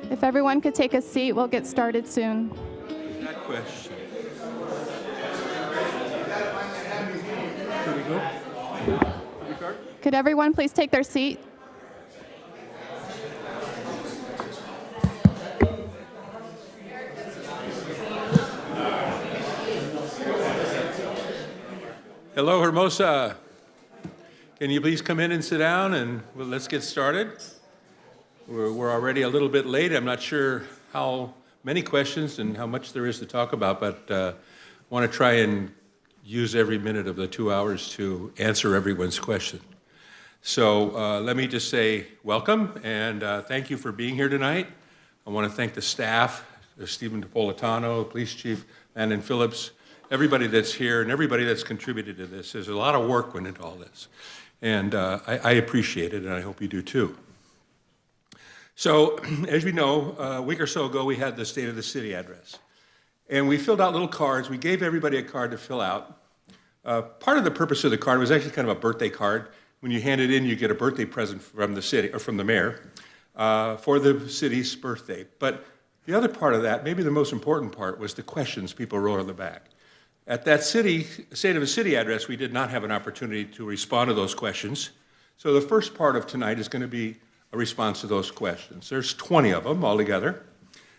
If everyone could take a seat, we'll get started soon. That question. Here we go. Could everyone please take their seat? Hello, Hermosa. Can you please come in and sit down, and let's get started. We're already a little bit late. I'm not sure how many questions and how much there is to talk about, but want to try and use every minute of the 2 hours to answer everyone's question. So let me just say welcome, and thank you for being here tonight. I want to thank the staff, Stephen Napolitano, Police Chief Landon Phillips, everybody that's here and everybody that's contributed to this. There's a lot of work went into all this, and I appreciate it, and I hope you do too. So, as you know, a week or so ago, we had the State of the City address. And we filled out little cards. We gave everybody a card to fill out. Part of the purpose of the card was actually kind of a birthday card. When you hand it in, you get a birthday present from the city, or from the mayor, for the city's birthday. But the other part of that, maybe the most important part, was the questions people wrote on the back. At that State of the City address, we did not have an opportunity to respond to those questions. So the first part of tonight is going to be a response to those questions. There's 20 of them altogether.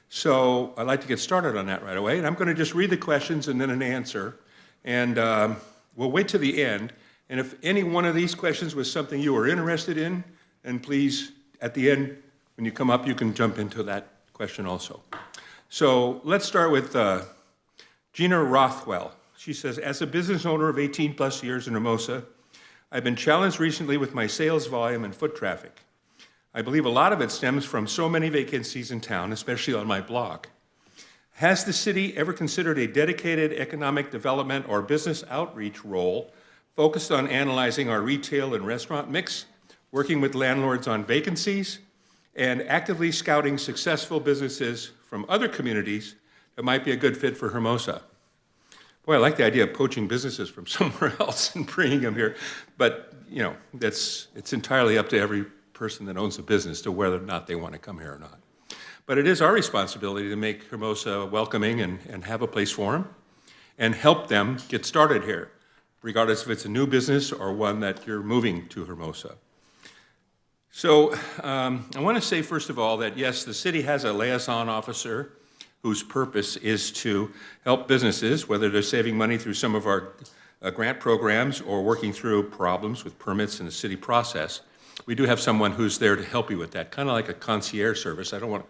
So I'd like to get started on that right away. And I'm going to just read the questions and then an answer. And we'll wait to the end. And if any one of these questions was something you were interested in, then please, at the end, when you come up, you can jump into that question also. So let's start with Gina Rothwell. She says, as a business owner of 18 plus years in Hermosa, I've been challenged recently with my sales volume and foot traffic. I believe a lot of it stems from so many vacancies in town, especially on my block. Has the city ever considered a dedicated economic development or business outreach role focused on analyzing our retail and restaurant mix, working with landlords on vacancies, and actively scouting successful businesses from other communities that might be a good fit for Hermosa? Boy, I like the idea of poaching businesses from somewhere else and bringing them here, but it's entirely up to every person that owns a business to whether or not they want to come here or not. But it is our responsibility to make Hermosa welcoming and have a place for them and help them get started here, regardless if it's a new business or one that you're moving to Hermosa. So I want to say, first of all, that yes, the city has a liaison officer whose purpose is to help businesses, whether they're saving money through some of our grant programs or working through problems with permits in the city process. We do have someone who's there to help you with that, kind of like a concierge service. I don't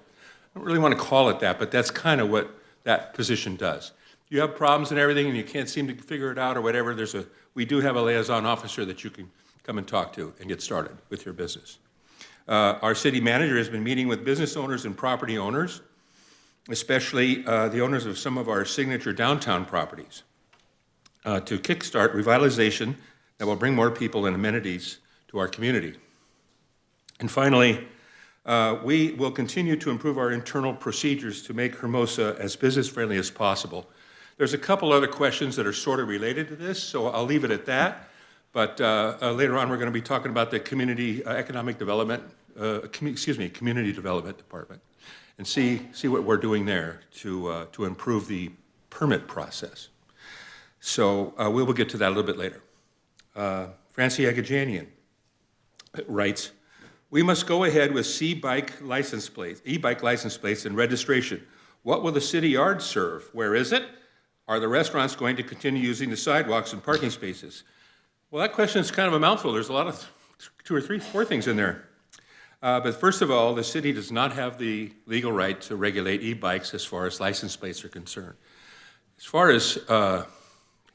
really want to call it that, but that's kind of what that position does. You have problems and everything and you can't seem to figure it out or whatever, we do have a liaison officer that you can come and talk to and get started with your business. Our city manager has been meeting with business owners and property owners, especially the owners of some of our signature downtown properties, to kickstart revitalization that will bring more people and amenities to our community. And finally, we will continue to improve our internal procedures to make Hermosa as business-friendly as possible. There's a couple other questions that are sort of related to this, so I'll leave it at that. But later on, we're going to be talking about the community economic development, community development department, and see what we're doing there to improve the permit process. So we will get to that a little bit later. Francie Agajanian writes, "We must go ahead with e-bike license plates and registration. What will the city yard serve? Where is it? Are the restaurants going to continue using the sidewalks and parking spaces?" Well, that question is kind of a mouthful. There's a lot of 2 or 3, 4 things in there. But first of all, the city does not have the legal right to regulate e-bikes as far as license plates are concerned. As far as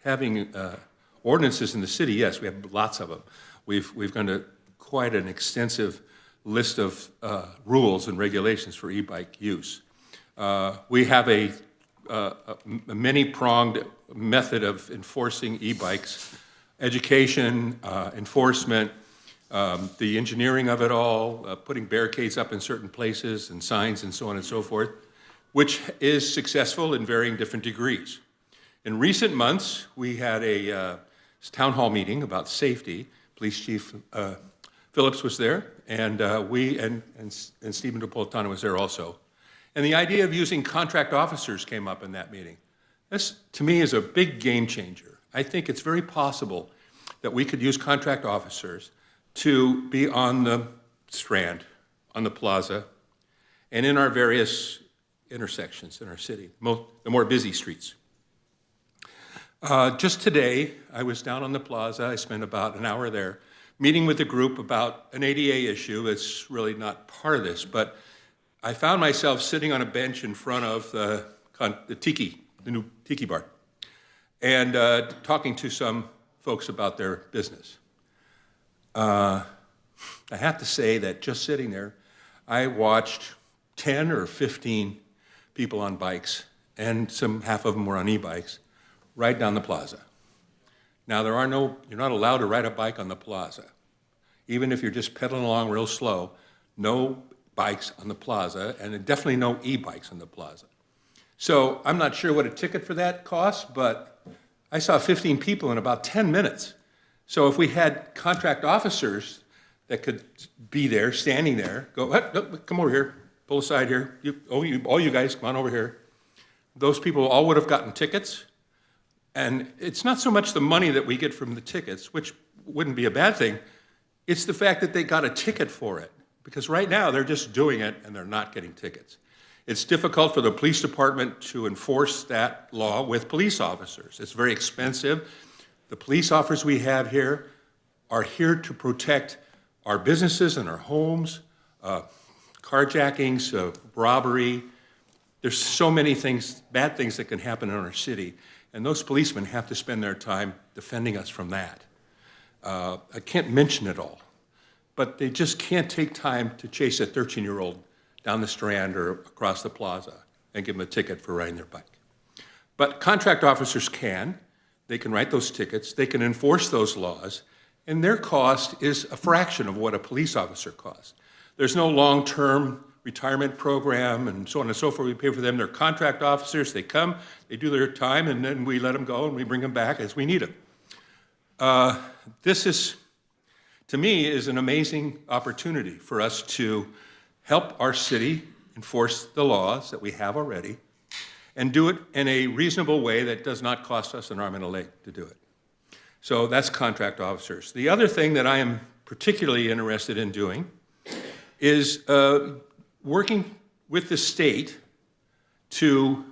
having ordinances in the city, yes, we have lots of them. We've gone to quite an extensive list of rules and regulations for e-bike use. We have a many-pronged method of enforcing e-bikes: education, enforcement, the engineering of it all, putting barricades up in certain places and signs and so on and so forth, which is successful in varying different degrees. In recent months, we had a town hall meeting about safety. Police Chief Phillips was there, and Stephen Napolitano was there also. And the idea of using contract officers came up in that meeting. This, to me, is a big game changer. I think it's very possible that we could use contract officers to be on the Strand, on the plaza, and in our various intersections in our city, the more busy streets. Just today, I was down on the plaza. I spent about an hour there meeting with a group about an ADA issue. It's really not part of this, but I found myself sitting on a bench in front of the new tiki bar, and talking to some folks about their business. I have to say that just sitting there, I watched 10 or 15 people on bikes, and half of them were on e-bikes, ride down the plaza. Now, you're not allowed to ride a bike on the plaza. Even if you're just pedaling along real slow, no bikes on the plaza, and definitely no e-bikes on the plaza. So I'm not sure what a ticket for that costs, but I saw 15 people in about 10 minutes. So if we had contract officers that could be there, standing there, go, come over here, pull aside here, all you guys, come on over here. Those people all would have gotten tickets. And it's not so much the money that we get from the tickets, which wouldn't be a bad thing. It's the fact that they got a ticket for it. Because right now, they're just doing it, and they're not getting tickets. It's difficult for the police department to enforce that law with police officers. It's very expensive. The police officers we have here are here to protect our businesses and our homes, carjackings, robbery. There's so many things, bad things that can happen in our city, and those policemen have to spend their time defending us from that. I can't mention it all. but they just can't take time to chase a 13-year-old down the Strand or across the plaza and give them a ticket for riding their bike. But contract officers can. They can write those tickets, they can enforce those laws, and their cost is a fraction of what a police officer costs. There's no long-term retirement program and so on and so forth. We pay for them. They're contract officers. They come, they do their time, and then we let them go and we bring them back as we need them. This is, to me, is an amazing opportunity for us to help our city enforce the laws that we have already and do it in a reasonable way that does not cost us an arm and a leg to do it. So that's contract officers. The other thing that I am particularly interested in doing is working with the state to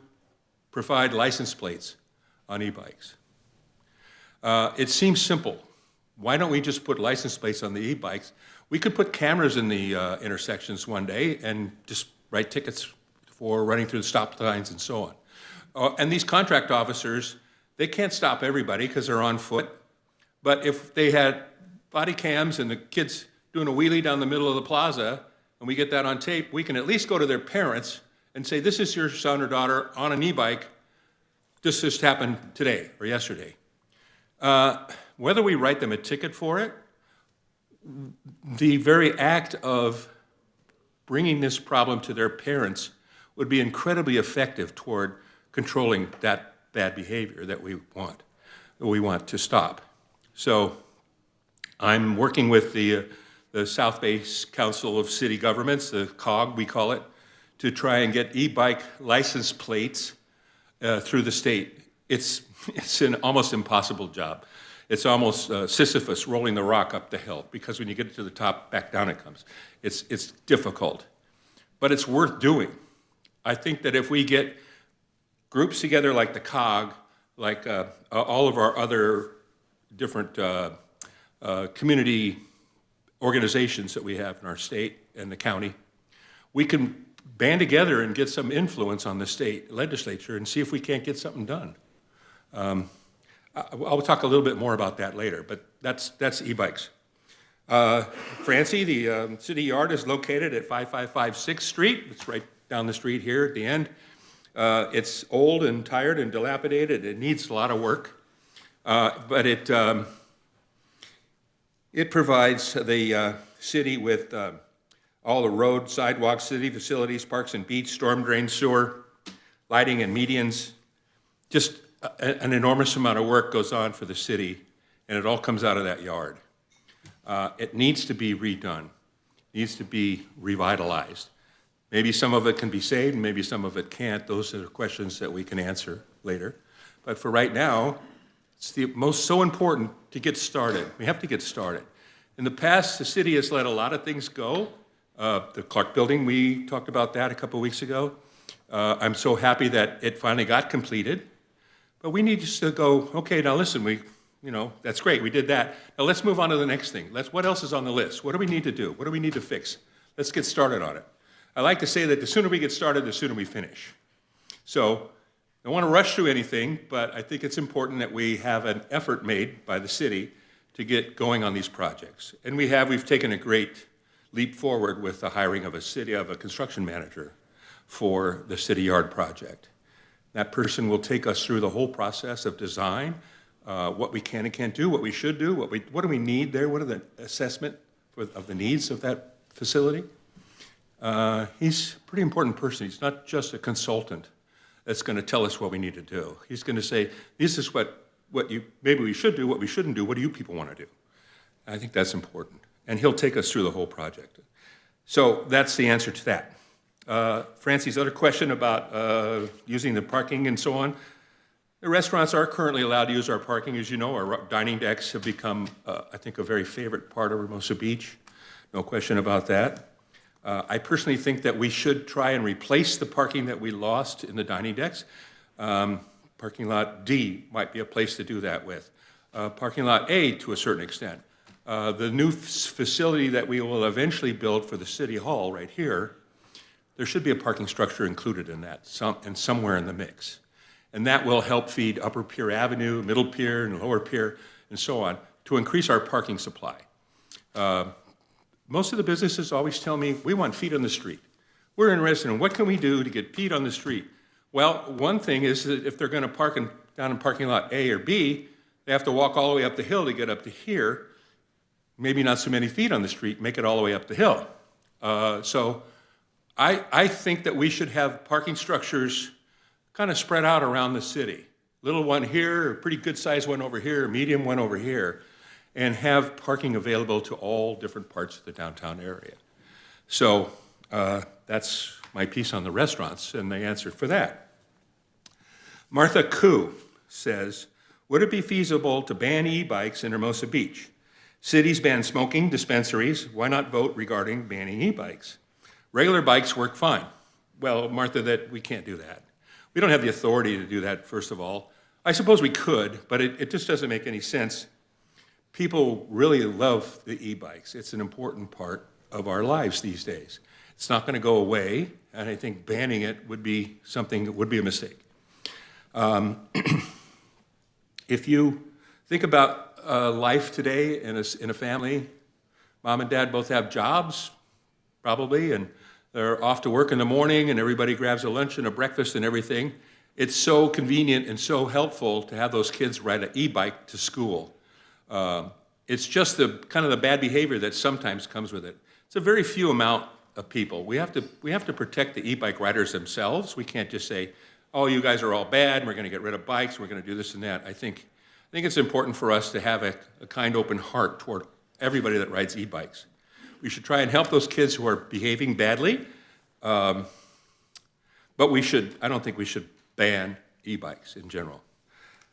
provide license plates on e-bikes. It seems simple. Why don't we just put license plates on the e-bikes? We could put cameras in the intersections one day and just write tickets for running through the stop signs and so on. And these contract officers, they can't stop everybody because they're on foot. But if they had body cams and the kids doing a wheelie down the middle of the plaza, and we get that on tape, we can at least go to their parents and say, this is your son or daughter on an e-bike. This just happened today or yesterday. Whether we write them a ticket for it, the very act of bringing this problem to their parents would be incredibly effective toward controlling that bad behavior that we want to stop. So I'm working with the South Bay Council of City Governments, the COG we call it, to try and get e-bike license plates through the state. It's an almost impossible job. It's almost Sisyphus rolling the rock up the hill, because when you get to the top, back down it comes. It's difficult, but it's worth doing. I think that if we get groups together like the COG, like all of our other different community organizations that we have in our state and the county, we can band together and get some influence on the state legislature and see if we can't get something done. I'll talk a little bit more about that later, but that's e-bikes. Francie, the city yard is located at 5556 6th Street. It's right down the street here at the end. It's old and tired and dilapidated. It needs a lot of work, but it provides the city with all the road, sidewalks, city facilities, parks and beach, storm drain, sewer, lighting and medians. Just an enormous amount of work goes on for the city, and it all comes out of that yard. It needs to be redone, needs to be revitalized. Maybe some of it can be saved, and maybe some of it can't. Those are questions that we can answer later. But for right now, it's so important to get started. We have to get started. In the past, the city has let a lot of things go. The Clark Building, we talked about that a couple of weeks ago. I'm so happy that it finally got completed. But we need to go, okay, now listen, that's great, we did that. Now let's move on to the next thing. What else is on the list? What do we need to do? What do we need to fix? Let's get started on it. I like to say that the sooner we get started, the sooner we finish. So I don't want to rush through anything, but I think it's important that we have an effort made by the city to get going on these projects. And we've taken a great leap forward with the hiring of a construction manager for the city yard project. That person will take us through the whole process of design, what we can and can't do, what we should do, what do we need there, what are the assessment of the needs of that facility. He's a pretty important person. He's not just a consultant that's going to tell us what we need to do. He's going to say, this is what maybe we should do, what we shouldn't do, what do you people want to do? I think that's important. And he'll take us through the whole project. So that's the answer to that. Francie's other question about using the parking and so on. The restaurants are currently allowed to use our parking. As you know, our dining decks have become, I think, a very favorite part of Hermosa Beach. No question about that. I personally think that we should try and replace the parking that we lost in the dining decks. Parking lot D might be a place to do that with. Parking lot A to a certain extent. The new facility that we will eventually build for the city hall right here, there should be a parking structure included in that, somewhere in the mix. And that will help feed Upper Pier Avenue, Middle Pier, and Lower Pier, and so on, to increase our parking supply. most of the businesses always tell me, we want feet on the street. We're interested in what can we do to get feet on the street. Well, one thing is that if they're going to park down in parking lot A or B, they have to walk all the way up the hill to get up to here. Maybe not so many feet on the street, make it all the way up the hill. So I think that we should have parking structures kind of spread out around the city. Little one here, a pretty good sized one over here, a medium one over here, and have parking available to all different parts of the downtown area. So that's my piece on the restaurants and the answer for that. Martha Koo says, would it be feasible to ban e-bikes in Hermosa Beach? Cities ban smoking dispensaries. Why not vote regarding banning e-bikes? Regular bikes work fine. Well, Martha, that we can't do that. We don't have the authority to do that, first of all. I suppose we could, but it just doesn't make any sense. People really love the e-bikes. It's an important part of our lives these days. It's not going to go away, and I think banning it would be something that would be a mistake. If you think about life today in a family, mom and dad both have jobs, probably, and they're off to work in the morning, and everybody grabs a lunch and a breakfast and everything. It's so convenient and so helpful to have those kids ride an e-bike to school. It's just the kind of the bad behavior that sometimes comes with it. It's a very few amount of people. We have to protect the e-bike riders themselves. We can't just say, oh, you guys are all bad, and we're going to get rid of bikes, we're going to do this and that. I think it's important for us to have a kind, open heart toward everybody that rides e-bikes. We should try and help those kids who are behaving badly, but I don't think we should ban e-bikes in general.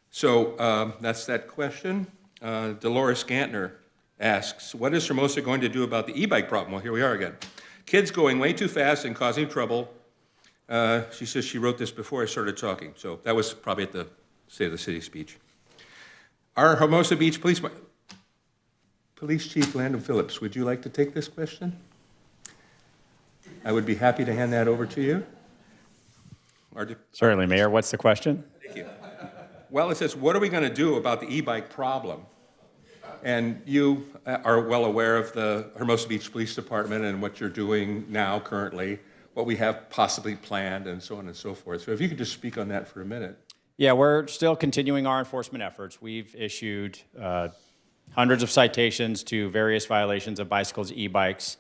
So that's that question. Dolores Gantner asks, what is Hermosa going to do about the e-bike problem? Well, here we are again. Kids going way too fast and causing trouble. She says she wrote this before I started talking, so that was probably at the State of the City speech. Our Hermosa Beach Police Chief Landon Phillips, would you like to take this question? I would be happy to hand that over to you. Certainly, Mayor. What's the question? Thank you. Well, it says, what are we going to do about the e-bike problem? And you are well aware of the Hermosa Beach Police Department and what you're doing now currently, what we have possibly planned, and so on and so forth. So if you could just speak on that for a minute. Yeah, we're still continuing our enforcement efforts. We've issued hundreds of citations to various violations of bicycles, e-bikes,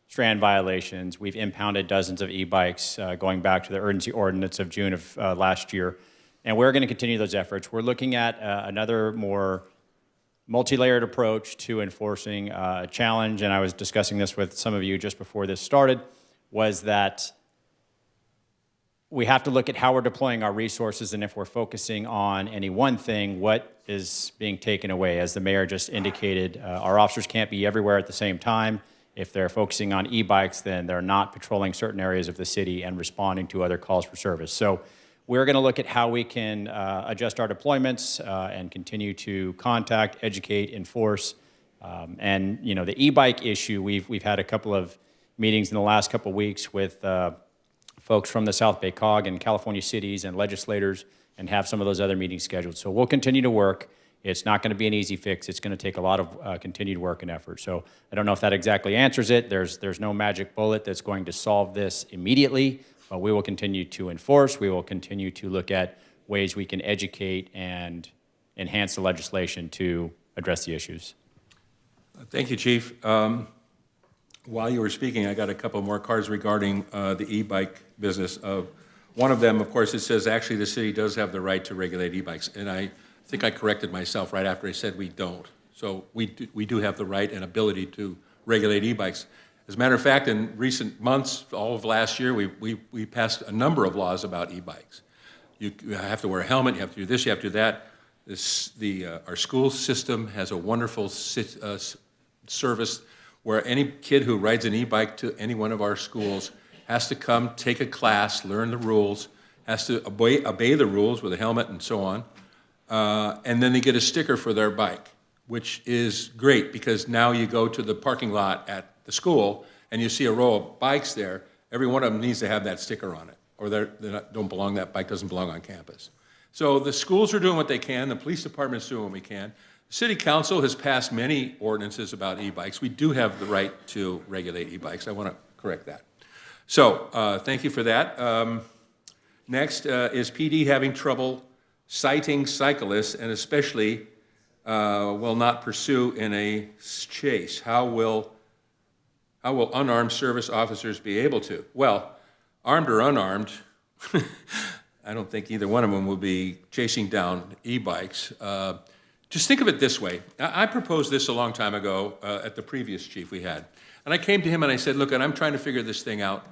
strand violations. We've impounded dozens of e-bikes going back to the urgency ordinance of June of last year. And we're going to continue those efforts. We're looking at another more multi-layered approach to enforcing a challenge, and I was discussing this with some of you just before this started, was that we have to look at how we're deploying our resources, and if we're focusing on any one thing, what is being taken away. As the mayor just indicated, our officers can't be everywhere at the same time. If they're focusing on e-bikes, then they're not patrolling certain areas of the city and responding to other calls for service. So we're going to look at how we can adjust our deployments and continue to contact, educate, enforce. And you know, the e-bike issue, we've had a couple of meetings in the last couple of weeks with folks from the South Bay COG and California cities and legislators, and have some of those other meetings scheduled. So we'll continue to work. It's not going to be an easy fix. It's going to take a lot of continued work and effort. So I don't know if that exactly answers it. There's no magic bullet that's going to solve this immediately, but we will continue to enforce. We will continue to look at ways we can educate and enhance the legislation to address the issues. Thank you, Chief. While you were speaking, I got a couple more cards regarding the e-bike business. One of them, of course, it says actually the city does have the right to regulate e-bikes, and I think I corrected myself right after I said we don't. So we do have the right and ability to regulate e-bikes. As a matter of fact, in recent months, all of last year, we passed a number of laws about e-bikes. You have to wear a helmet, you have to do this, you have to do that. Our school system has a wonderful service where any kid who rides an e-bike to any one of our schools has to come, take a class, learn the rules, has to obey the rules with a helmet and so on, and then they get a sticker for their bike, which is great because now you go to the parking lot at the school and you see a row of bikes there. Every one of them needs to have that sticker on it, or that bike doesn't belong on campus. So the schools are doing what they can, the police department's doing what we can. City Council has passed many ordinances about e-bikes. We do have the right to regulate e-bikes. I want to correct that. So, thank you for that. Next, is PD having trouble citing cyclists and especially will not pursue in a chase? How will unarmed service officers be able to? Well, armed or unarmed, I don't think either one of them will be chasing down e-bikes. Just think of it this way. I proposed this a long time ago at the previous chief we had. And I came to him and I said, look, I'm trying to figure this thing out.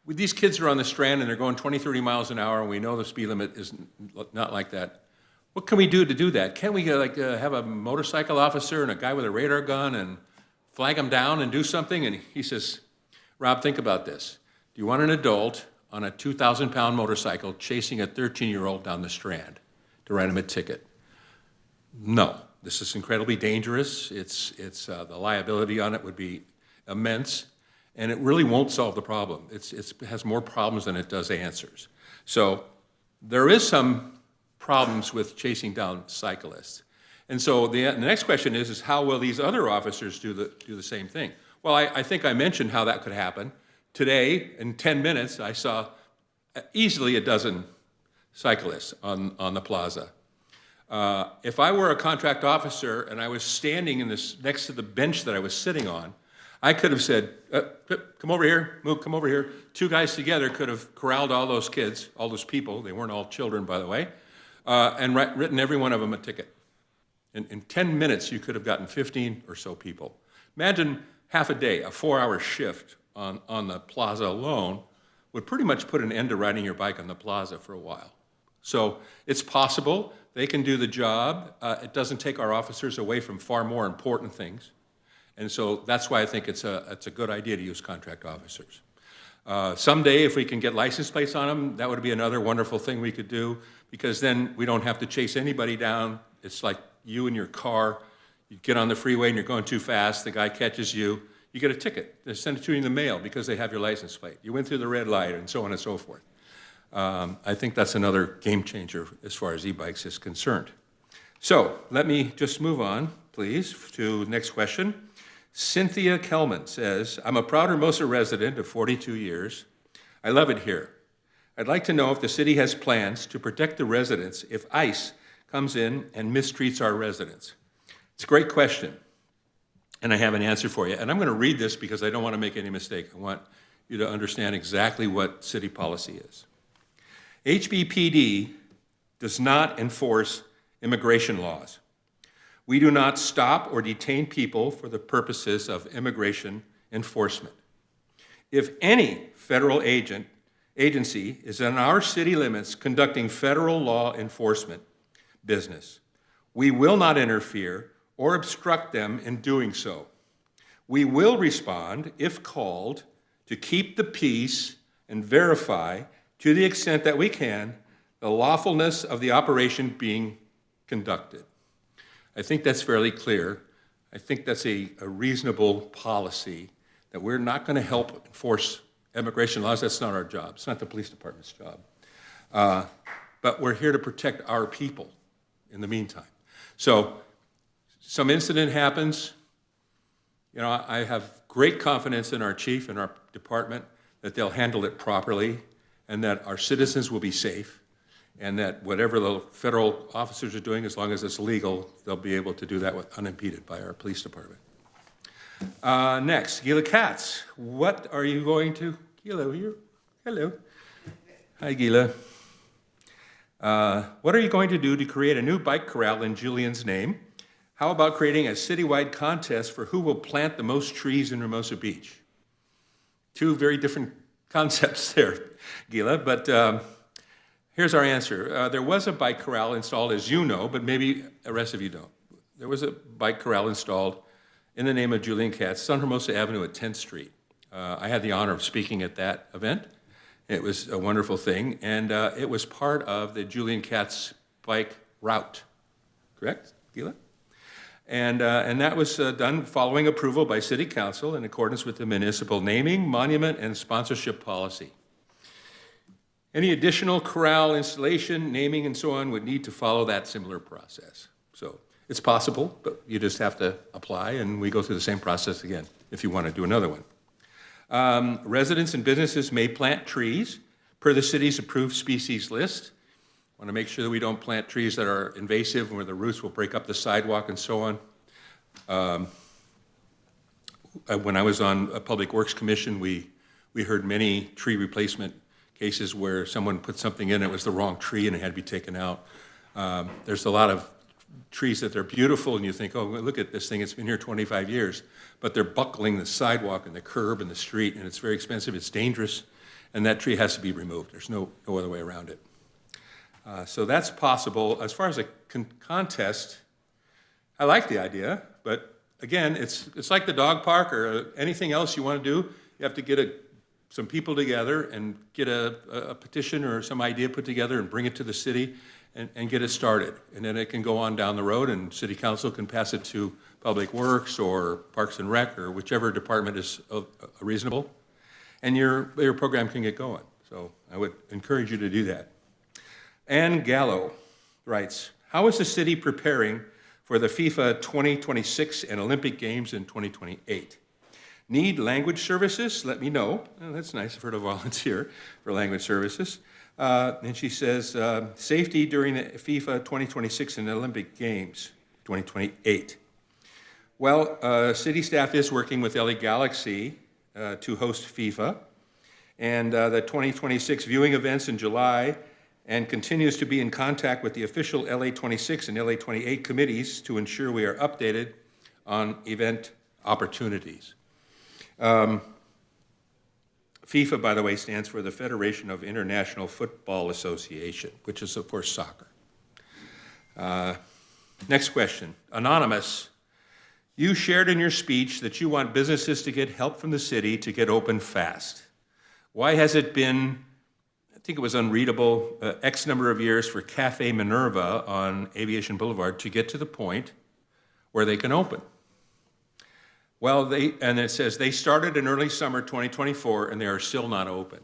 These kids are on the Strand and they're going 20, 30 miles an hour, and we know the speed limit is not like that. What can we do to do that? Can't we have a motorcycle officer and a guy with a radar gun and flag them down and do something? And he says, Rob, think about this. Do you want an adult on a 2,000-pound motorcycle chasing a 13-year-old down the Strand to write him a ticket? No. This is incredibly dangerous. The liability on it would be immense, and it really won't solve the problem. It has more problems than it does answers. So there is some problems with chasing down cyclists. And so the next question is how will these other officers do the same thing? Well, I think I mentioned how that could happen. Today, in 10 minutes, I saw easily a dozen cyclists on the plaza. If I were a contract officer and I was standing next to the bench that I was sitting on, I could have said, come over here, come over here. Two guys together could have corralled all those kids, all those people, they weren't all children, by the way, and written every one of them a ticket. In 10 minutes, you could have gotten 15 or so people. Imagine half a day, a 4-hour shift on the plaza alone would pretty much put an end to riding your bike on the plaza for a while. So it's possible. They can do the job. It doesn't take our officers away from far more important things. And so that's why I think it's a good idea to use contract officers. Someday, if we can get license plates on them, that would be another wonderful thing we could do, because then we don't have to chase anybody down. It's like you in your car. You get on the freeway and you're going too fast. The guy catches you. You get a ticket. They send it to you in the mail because they have your license plate. You went through the red light and so on and so forth. I think that's another game changer as far as e-bikes is concerned. So let me just move on, please, to the next question. Cynthia Kelman says, I'm a proud Hermosa resident of 42 years. I love it here. I'd like to know if the city has plans to protect the residents if ICE comes in and mistreats our residents. It's a great question, and I have an answer for you. And I'm going to read this because I don't want to make any mistake. I want you to understand exactly what city policy is. HBPD does not enforce immigration laws. We do not stop or detain people for the purposes of immigration enforcement. If any federal agency is in our city limits conducting federal law enforcement business, we will not interfere or obstruct them in doing so. We will respond, if called, to keep the peace and verify, to the extent that we can, the lawfulness of the operation being conducted. I think that's fairly clear. I think that's a reasonable policy, that we're not going to help enforce immigration laws. That's not our job. It's not the police department's job. But we're here to protect our people in the meantime. So some incident happens. You know, I have great confidence in our chief and our department that they'll handle it properly and that our citizens will be safe, and that whatever the federal officers are doing, as long as it's legal, they'll be able to do that unimpeded by our police department. Next, Gila Katz. What are you going to... Gila, here. Hello. Hi, Gila. What are you going to do to create a new bike corral in Julian's name? How about creating a citywide contest for who will plant the most trees in Hermosa Beach? Two very different concepts there, Gila, but here's our answer. There was a bike corral installed, as you know, but maybe the rest of you don't. There was a bike corral installed in the name of Julian Katz on Hermosa Avenue at 10th Street. I had the honor of speaking at that event. It was a wonderful thing, and it was part of the Julian Katz bike route, correct, Gila? And that was done following approval by City Council in accordance with the municipal naming, monument, and sponsorship policy. Any additional corral installation, naming, and so on would need to follow that similar process. So It's possible, but you just have to apply, and we go through the same process again if you want to do another one. Residents and businesses may plant trees per the city's approved species list. Want to make sure that we don't plant trees that are invasive where the roots will break up the sidewalk and so on. When I was on a Public Works Commission, we heard many tree replacement cases where someone put something in, it was the wrong tree and it had to be taken out. There's a lot of trees that they're beautiful and you think, oh, look at this thing, it's been here 25 years, but they're buckling the sidewalk and the curb and the street, and it's very expensive, it's dangerous, and that tree has to be removed. There's no other way around it. So that's possible. As far as a contest, I like the idea, but again, it's like the dog park or anything else you want to do. You have to get some people together and get a petition or some idea put together and bring it to the city and get it started. And then it can go on down the road and City Council can pass it to Public Works or Parks and Rec or whichever department is reasonable. And your program can get going. So I would encourage you to do that. Ann Gallo writes, how is the city preparing for the FIFA 2026 and Olympic Games in 2028? Need language services? Let me know. Oh, that's nice of her to volunteer for language services. And she says, safety during the FIFA 2026 and Olympic Games 2028. Well, city staff is working with LA Galaxy to host FIFA and the 2026 viewing events in July, and continues to be in contact with the official LA 26 and LA 28 committees to ensure we are updated on event opportunities. FIFA, by the way, stands for the Federation of International Football Association, which is, of course, soccer. Next question. Anonymous. You shared in your speech that you want businesses to get help from the city to get open fast. Why has it been, I think it was unreadable, X number of years for Cafe Minerva on Aviation Boulevard to get to the point where they can open? Well, and it says they started in early summer 2024 and they are still not open.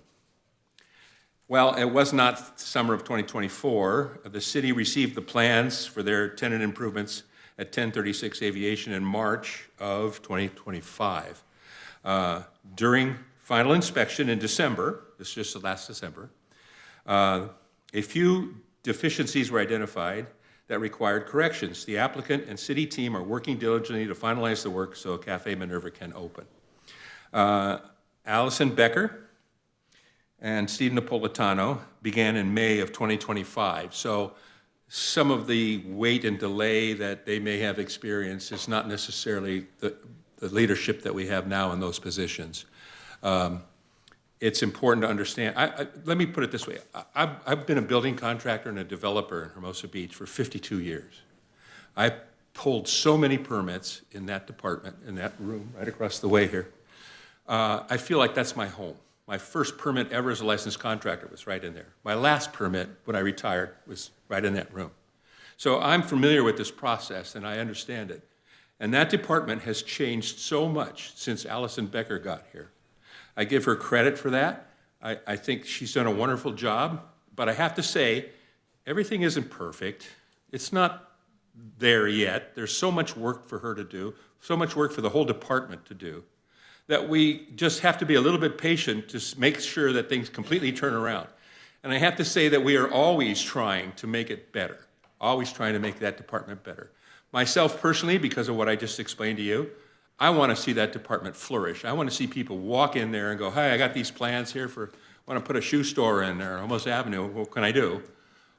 Well, it was not summer of 2024. The city received the plans for their tenant improvements at 1036 Aviation in March of 2025. During final inspection in December, this is just last December, a few deficiencies were identified that required corrections. The applicant and city team are working diligently to finalize the work so Cafe Minerva can open. Allison Becker and Steve Napolitano began in May of 2025. So some of the wait and delay that they may have experienced is not necessarily the leadership that we have now in those positions. It's important to understand. Let me put it this way. I've been a building contractor and a developer in Hermosa Beach for 52 years. I pulled so many permits in that department, in that room right across the way here. I feel like that's my home. My first permit ever as a licensed contractor was right in there. My last permit when I retired was right in that room. So I'm familiar with this process and I understand it. And that department has changed so much since Allison Becker got here. I give her credit for that. I think she's done a wonderful job, but I have to say, everything isn't perfect. It's not there yet. There's so much work for her to do, so much work for the whole department to do, that we just have to be a little bit patient to make sure that things completely turn around. And I have to say that we are always trying to make it better, always trying to make that department better. Myself personally, because of what I just explained to you, I want to see that department flourish. I want to see people walk in there and go, hey, I got these plans here I want to put a shoe store in there, Hermosa Avenue, what can I do?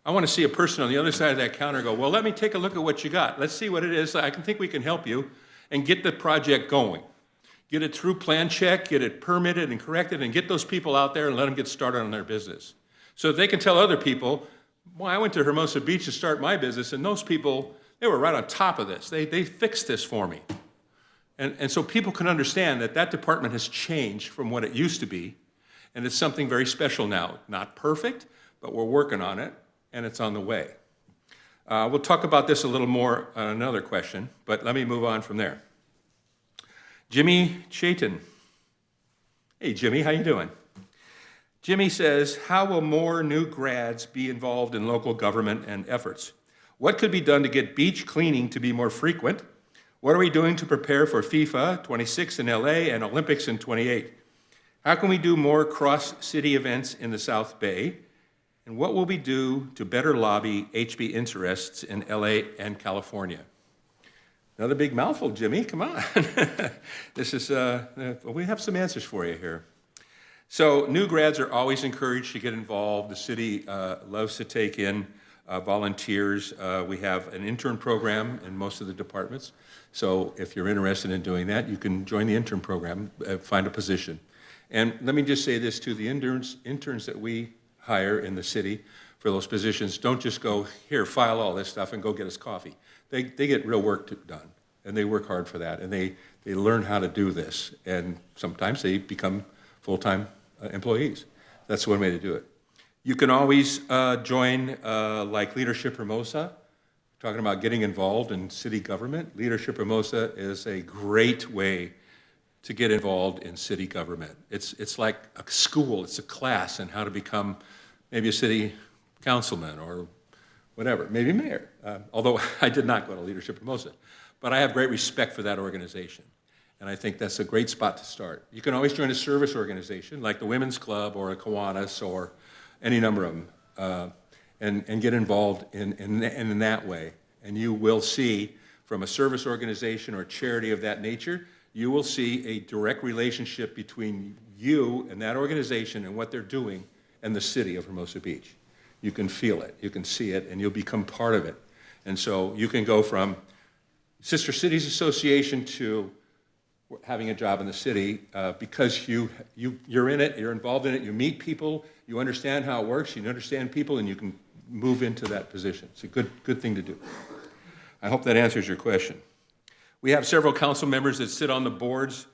I want to see a person on the other side of that counter go, well, let me take a look at what you got. Let's see what it is. I think we can help you and get the project going. Get it through plan check, get it permitted and corrected, and get those people out there and let them get started on their business. So they can tell other people, well, I went to Hermosa Beach to start my business, and those people, they were right on top of this. They fixed this for me. And so people can understand that that department has changed from what it used to be, and it's something very special now. Not perfect, but we're working on it, and it's on the way. We'll talk about this a little more on another question, but let me move on from there. Jimmy Chayton. Hey, Jimmy, how you doing? Jimmy says, how will more new grads be involved in local government and efforts? What could be done to get beach cleaning to be more frequent? What are we doing to prepare for FIFA 26 in LA and Olympics in 28? How can we do more cross-city events in the South Bay? And what will we do to better lobby HB interests in LA and California? Another big mouthful, Jimmy, come on. This is, we have some answers for you here. So new grads are always encouraged to get involved. The city loves to take in volunteers. We have an intern program in most of the departments. So if you're interested in doing that, you can join the intern program, find a position. And let me just say this too, the interns that we hire in the city for those positions don't just go, here, file all this stuff and go get us coffee. They get real work done, and they work hard for that, and they learn how to do this, and sometimes they become full-time employees. That's one way to do it. You can always join like Leadership Hermosa, talking about getting involved in city government. Leadership Hermosa is a great way to get involved in city government. It's like a school, it's a class in how to become maybe a city councilman or whatever, maybe mayor. Although I did not go to Leadership Hermosa, but I have great respect for that organization. And I think that's a great spot to start. You can always join a service organization like the Women's Club or a Kiwanis or any number of them, and get involved in that way. And you will see from a service organization or charity of that nature, you will see a direct relationship between you and that organization and what they're doing and the city of Hermosa Beach. You can feel it, you can see it, and you'll become part of it. And so you can go from Sister Cities Association to having a job in the city because you're in it, you're involved in it, you meet people, you understand how it works, you understand people, and you can move into that position. It's a good thing to do. I hope that answers your question. We have several council members that sit on the boards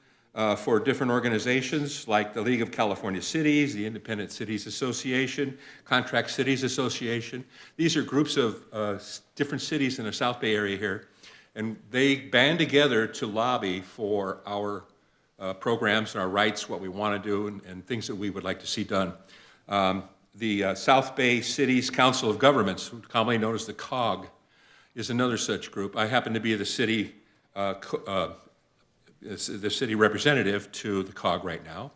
for different organizations like the League of California Cities, the Independent Cities Association, Contract Cities Association. These are groups of different cities in the South Bay area here, and they band together to lobby for our programs and our rights, what we want to do, and things that we would like to see done. The South Bay Cities Council of Governments, commonly known as the COG, is another such group. I happen to be the city representative to the COG right now,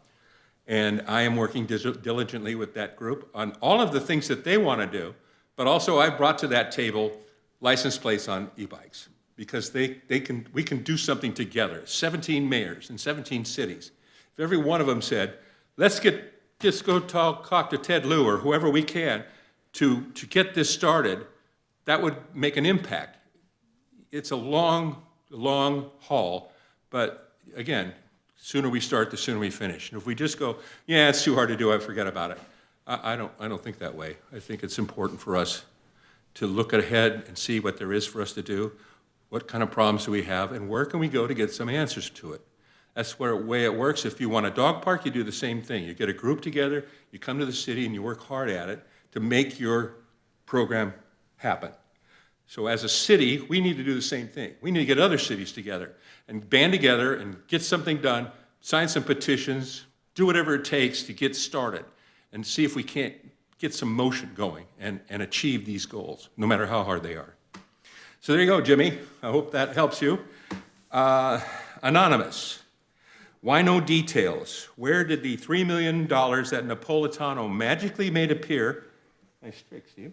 and I am working diligently with that group on all of the things that they want to do, but also I've brought to that table license plates on e-bikes because we can do something together. 17 mayors in 17 cities. If every one of them said, let's just go talk to Ted Lieu or whoever we can to get this started, that would make an impact. It's a long haul, but again, sooner we start, the sooner we finish. And if we just go, yeah, it's too hard to do, I forget about it. I don't think that way. I think it's important for us to look ahead and see what there is for us to do, what kind of problems do we have, and where can we go to get some answers to it. That's the way it works. If you want a dog park, you do the same thing. You get a group together, you come to the city, and you work hard at it to make your program happen. So as a city, we need to do the same thing. We need to get other cities together and band together and get something done, sign some petitions, do whatever it takes to get started and see if we can't get some motion going and achieve these goals, no matter how hard they are. So there you go, Jimmy. I hope that helps you. Anonymous. Why no details? Where did the $3 million that Napolitano magically made appear? Nice trick, Steve.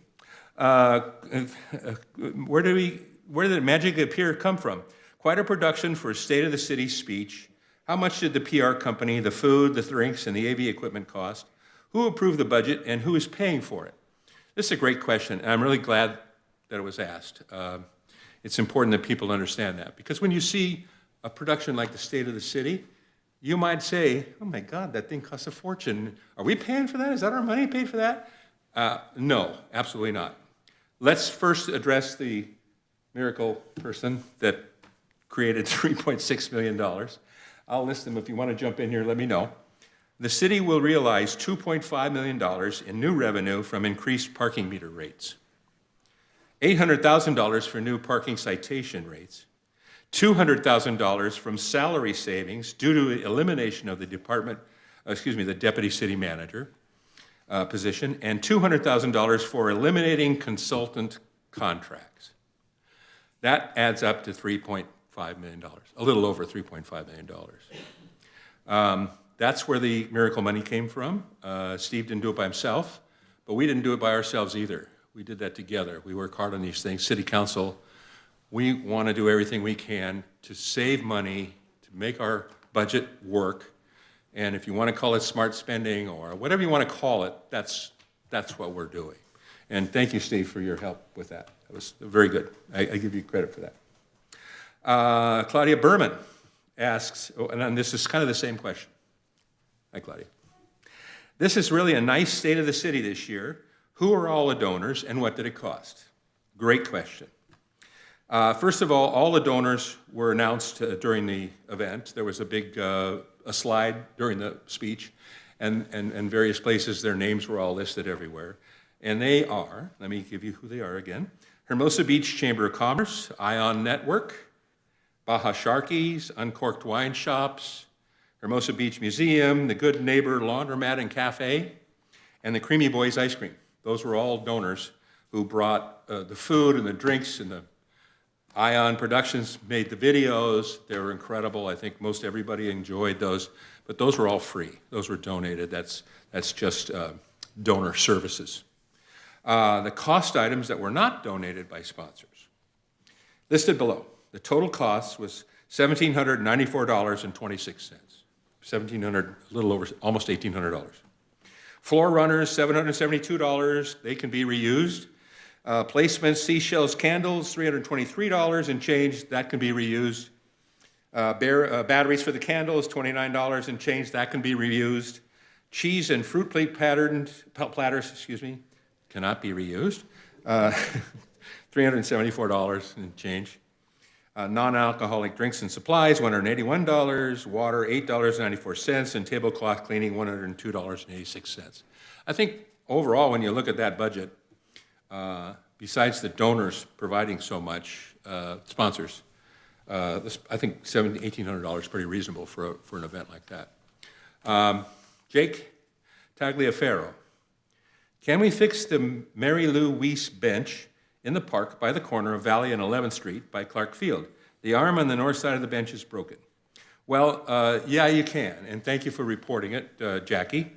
Where did it magically appear come from? Quite a production for a State of the City speech. How much did the PR company, the food, the drinks, and the AV equipment cost? Who approved the budget, and who is paying for it? This is a great question, and I'm really glad that it was asked. It's important that people understand that, because when you see a production like the State of the City, you might say, oh my God, that thing costs a fortune. Are we paying for that? Is that our money paid for that? No, absolutely not. Let's first address the miracle person that created $3.6 million. I'll list them. If you want to jump in here, let me know. The city will realize $2.5 million in new revenue from increased parking meter rates, $800,000 for new parking citation rates, $200,000 from salary savings due to the elimination of the the deputy city manager position, and $200,000 for eliminating consultant contracts. That adds up to $3.5 million, a little over $3.5 million. That's where the miracle money came from. Steve didn't do it by himself, but we didn't do it by ourselves either. We did that together. We work hard on these things. City Council, we want to do everything we can to save money, to make our budget work. And if you want to call it smart spending or whatever you want to call it, that's what we're doing. And thank you, Steve, for your help with that. That was very good. I give you credit for that. Claudia Berman asks, and this is kind of the same question. Hi, Claudia. This is really a nice state of the city this year. Who are all the donors and what did it cost? Great question. First of all the donors were announced during the event. There was a big a slide during the speech, and various places their names were all listed everywhere. And they are, let me give you who they are again, Hermosa Beach Chamber of Commerce, Ion Network, Baja Sharkies, Uncorked Wine Shops, Hermosa Beach Museum, the Good Neighbor Laundromat and Cafe, and the Creamy Boys Ice Cream. Those were all donors who brought the food and the drinks, and the Ion Productions made the videos. They were incredible. I think most everybody enjoyed those, but those were all free. Those were donated. That's just donor services. The cost items that were not donated by sponsors, listed below. The total cost was $1,794.26. $1,700, a little over, almost $1,800. Floor runners, $772. They can be reused. Placements, seashells, candles, $323 and change. That can be reused. Batteries for the candles, $29 and change. That can be reused. Cheese and fruit plate platters, cannot be reused. $374 and change. Non-alcoholic drinks and supplies, $181. Water, $8.94. And tablecloth cleaning, $102.86. I think overall, when you look at that budget, besides the donors providing so much, sponsors, I think $1,800 is pretty reasonable for an event like that. Jake Tagliaferro. Can we fix the Mary Lou Weiss bench in the park by the corner of Valley and 11th Street by Clark Field? The arm on the north side of the bench is broken. Well, yeah, you can, and thank you for reporting it, Jackie.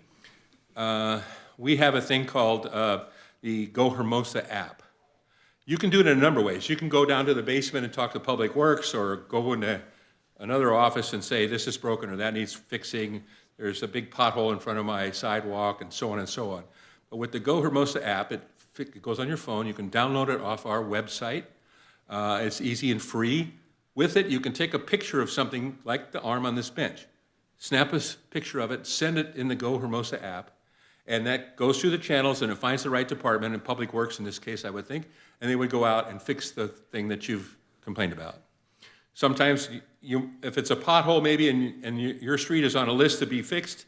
We have a thing called the Go Hermosa app. You can do it in a number of ways. You can go down to the basement and talk to Public Works, or go into another office and say, this is broken or that needs fixing. There's a big pothole in front of my sidewalk, and so on and so on. But with the Go Hermosa app, it goes on your phone. You can download it off our website. It's easy and free. With it, you can take a picture of something like the arm on this bench. Snap a picture of it, send it in the Go Hermosa app, and that goes through the channels, and it finds the right department, in Public Works in this case, I would think, and they would go out and fix the thing that you've complained about. Sometimes, if it's a pothole maybe, and your street is on a list to be fixed,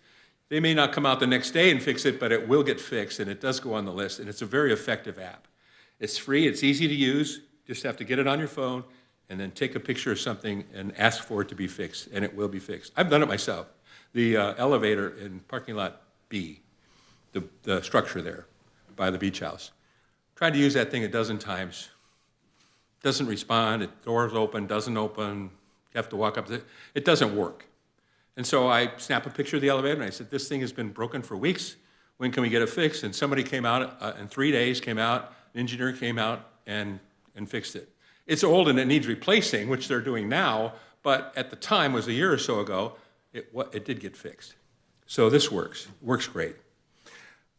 they may not come out the next day and fix it, but it will get fixed, and it does go on the list, and it's a very effective app. It's free, it's easy to use, just have to get it on your phone, and then take a picture of something and ask for it to be fixed, and it will be fixed. I've done it myself. The elevator in parking lot B, the structure there by the beach house. Tried to use that thing a dozen times. Doesn't respond, the door's open, doesn't open, you have to walk up to it. It doesn't work. And so I snapped a picture of the elevator, and I said, this thing has been broken for weeks. When can we get it fixed? And somebody came out, in 3 days came out, an engineer came out and fixed it. It's old and it needs replacing, which they're doing now, but at the time, was a year or so ago, it did get fixed. So this works great.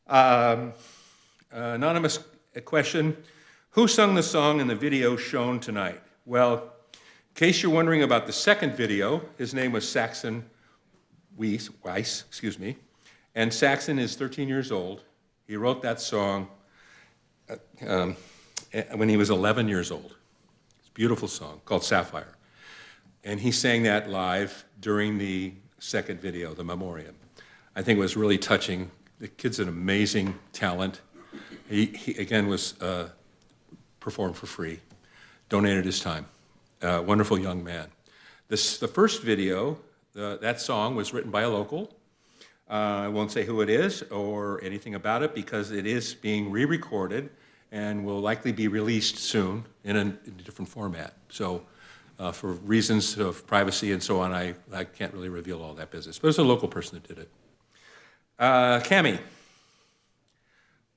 Anonymous question, who sung the song in the video shown tonight? Well, in case you're wondering about the second video, his name was Saxon Weiss, and Saxon is 13 years old. He wrote that song when he was 11 years old. It's a beautiful song called Sapphire. And he sang that live during the second video, the memoriam. I think it was really touching. The kid's an amazing talent. He again, was performed for free, donated his time. Wonderful young man. The first video, that song was written by a local. I won't say who it is or anything about it because it is being re-recorded and will likely be released soon in a different format. So for reasons of privacy and so on, I can't really reveal all that business. But it's a local person that did it. Cami,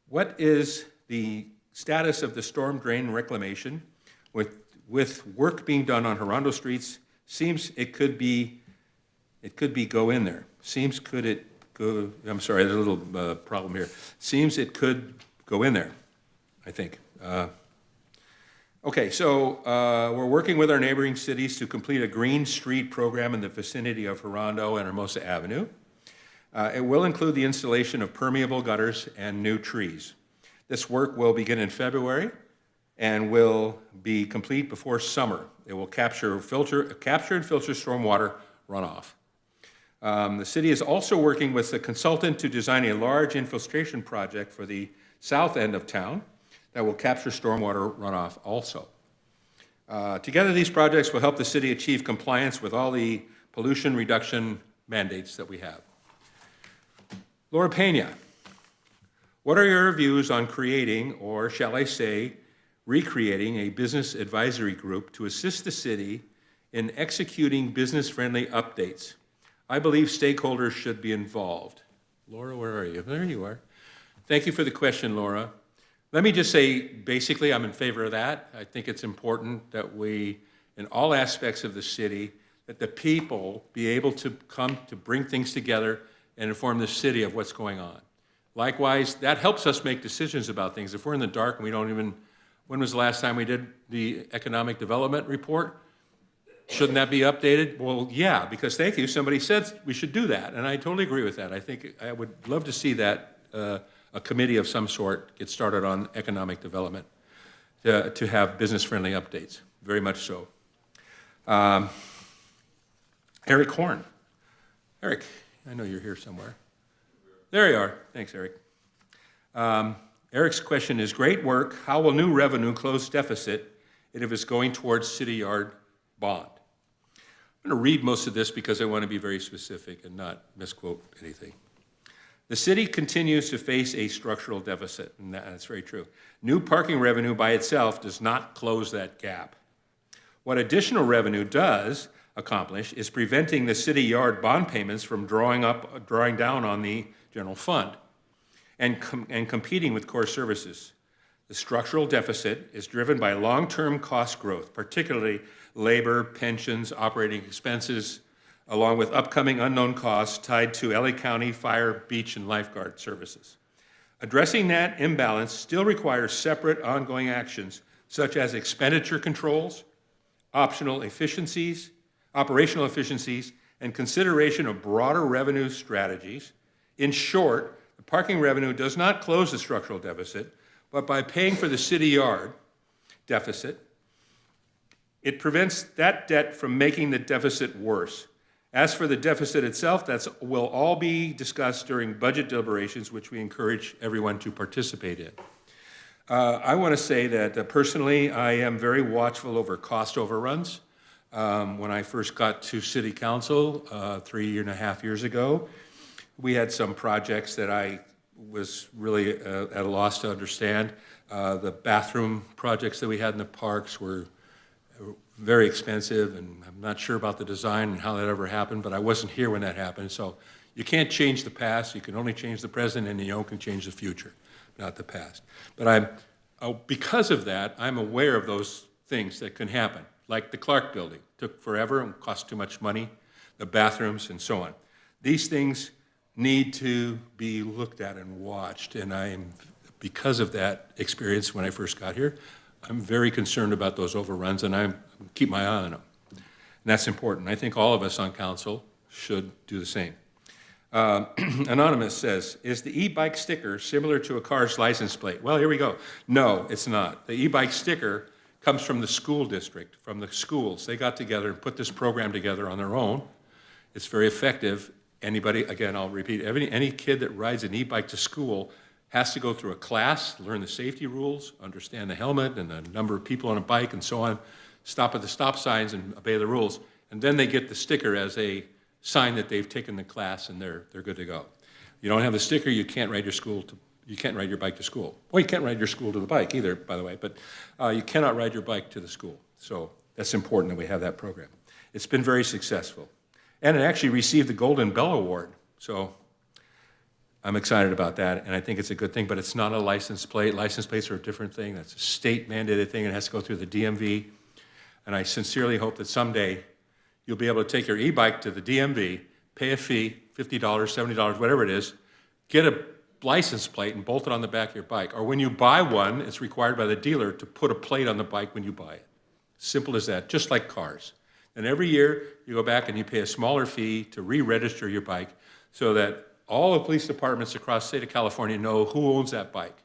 what is the status of the storm drain reclamation with work being done on Hernando streets? Seems it could be go in there. Seems could it go, I'm sorry, there's a little problem here. Seems it could go in there, I think. Okay, so we're working with our neighboring cities to complete a green street program in the vicinity of Hernando and Hermosa Avenue. It will include the installation of permeable gutters and new trees. This work will begin in February and will be complete before summer. It will capture and filter stormwater runoff. The city is also working with a consultant to design a large infiltration project for the south end of town that will capture stormwater runoff also. Together, these projects will help the city achieve compliance with all the pollution reduction mandates that we have. Laura Pena, what are your views on creating, or shall I say, recreating a business advisory group to assist the city in executing business-friendly updates? I believe stakeholders should be involved. Laura, where are you? There you are. Thank you for the question, Laura. Let me just say, basically, I'm in favor of that. I think it's important that we, in all aspects of the city, that the people be able to come to bring things together and inform the city of what's going on. Likewise, that helps us make decisions about things. If we're in the dark and we don't even, when was the last time we did the economic development report? Shouldn't that be updated? Well, yeah, because thank you, somebody said we should do that, and I totally agree with that. I think I would love to see that a committee of some sort get started on economic development to have business-friendly updates, very much so. Eric Horn. Eric, I know you're here somewhere. There you are. Thanks, Eric. Eric's question is, great work. How will new revenue close deficit if it is going towards city yard bond? I'm going to read most of this because I want to be very specific and not misquote anything. The city continues to face a structural deficit, and that's very true. New parking revenue by itself does not close that gap. What additional revenue does accomplish is preventing the city yard bond payments from drawing down on the general fund and competing with core services. The structural deficit is driven by long-term cost growth, particularly labor, pensions, operating expenses, along with upcoming unknown costs tied to LA County fire, beach, and lifeguard services. Addressing that imbalance still requires separate ongoing actions, such as expenditure controls, operational efficiencies, and consideration of broader revenue strategies. In short, the parking revenue does not close the structural deficit, but by paying for the city yard deficit, it prevents that debt from making the deficit worse. As for the deficit itself, that will all be discussed during budget deliberations, which we encourage everyone to participate in. I want to say that personally, I am very watchful over cost overruns. When I first got to City Council 3.5 years ago, we had some projects that I was really at a loss to understand. The bathroom projects that we had in the parks were very expensive, and I'm not sure about the design and how that ever happened, but I wasn't here when that happened. So you can't change the past, you can only change the present, and you can change the future, not the past. But because of that, I'm aware of those things that can happen, like the Clark building. Took forever and cost too much money, the bathrooms, and so on. These things need to be looked at and watched, and because of that experience when I first got here, I'm very concerned about those overruns, and I keep my eye on them. And that's important. I think all of us on council should do the same. Anonymous says, is the e-bike sticker similar to a car's license plate? Well, here we go. No, it's not. The e-bike sticker comes from the school district, from the schools. They got together and put this program together on their own. It's very effective. Anybody, again, I'll repeat, any kid that rides an e-bike to school has to go through a class, learn the safety rules, understand the helmet and the number of people on a bike and so on, stop at the stop signs and obey the rules, and then they get the sticker as a sign that they've taken the class and they're good to go. You don't have the sticker, you can't ride your school you can't ride your bike to school. Well, you can't ride your school to the bike either, by the way, but you cannot ride your bike to the school. So that's important that we have that program. It's been very successful. And it actually received the Golden Bell Award. So I'm excited about that, and I think it's a good thing, but it's not a license plate. License plates are a different thing. That's a state mandated thing. It has to go through the DMV. And I sincerely hope that someday you'll be able to take your e-bike to the DMV, pay a fee, $50, $70, whatever it is, get a license plate and bolt it on the back of your bike. Or when you buy one, it's required by the dealer to put a plate on the bike when you buy it. Simple as that, just like cars. And every year, you go back and you pay a smaller fee to re-register your bike so that all the police departments across the state of California know who owns that bike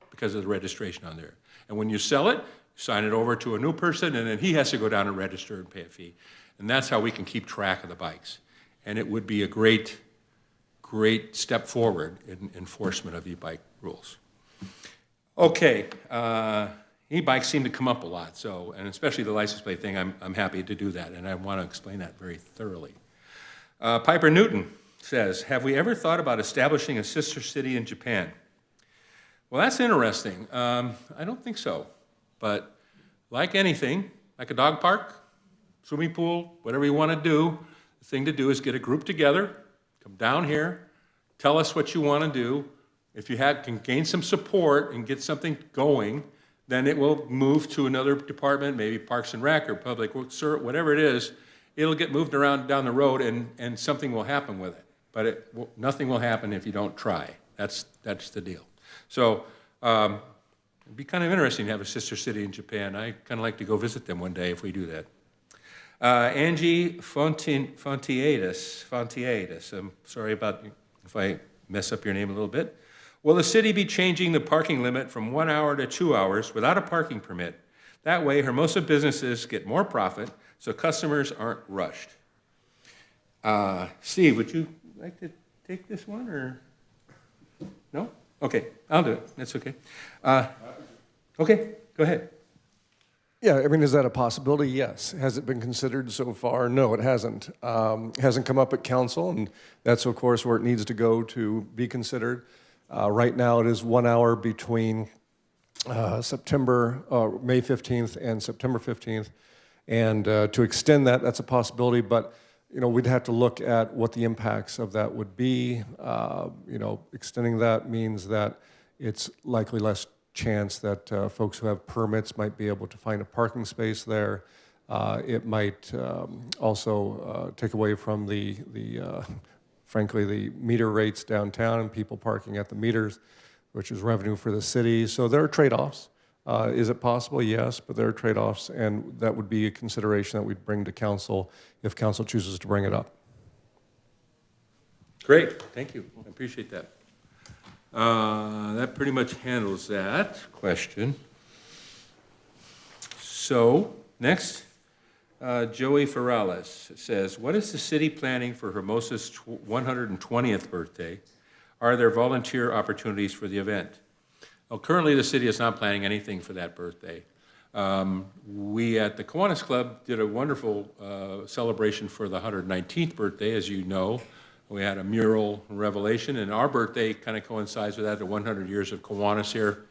because of the registration on there. And when you sell it, sign it over to a new person, and then he has to go down and register and pay a fee. And that's how we can keep track of the bikes. And it would be a great step forward in enforcement of e-bike rules. Okay, e-bikes seem to come up a lot, so, and especially the license plate thing, I'm happy to do that, and I want to explain that very thoroughly. Piper Newton says, have we ever thought about establishing a sister city in Japan? Well, that's interesting. I don't think so, but like anything, like a dog park, swimming pool, whatever you want to do, the thing to do is get a group together, come down here, tell us what you want to do. If you can gain some support and get something going, then it will move to another department, maybe Parks and Rec or Public Works, whatever it is. It'll get moved around down the road, and something will happen with it. But nothing will happen if you don't try. That's the deal. So it'd be kind of interesting to have a sister city in Japan. I kind of like to go visit them one day if we do that. Angie Fontiadis, I'm sorry about if I mess up your name a little bit. Will the city be changing the parking limit from 1 hour to 2 hours without a parking permit? That way, Hermosa businesses get more profit, so customers aren't rushed. Steve, would you like to take this one, or? No? Okay, I'll do it. That's okay. Okay, go ahead. Yeah, I mean, is that a possibility? Yes. Has it been considered so far? No, it hasn't. Hasn't come up at council, and that's, of course, where it needs to go to be considered. Right now, it is 1 hour between May 15th and September 15th. And to extend that, that's a possibility, but we'd have to look at what the impacts of that would be. Extending that means that it's likely less chance that folks who have permits might be able to find a parking space there. It might also take away from frankly, the meter rates downtown and people parking at the meters, which is revenue for the city. So there are trade-offs. Is it possible? Yes, but there are trade-offs, and that would be a consideration that we'd bring to council if council chooses to bring it up. Great, thank you. I appreciate that. That pretty much handles that question. So, next, Joey Ferrales says, what is the city planning for Hermosa's 120th birthday? Are there volunteer opportunities for the event? Well, currently the city is not planning anything for that birthday. We at the Kiwanis Club did a wonderful celebration for the 119th birthday, as you know. We had a mural revelation, and our birthday kind of coincides with that, the 100 years of Kiwanis here.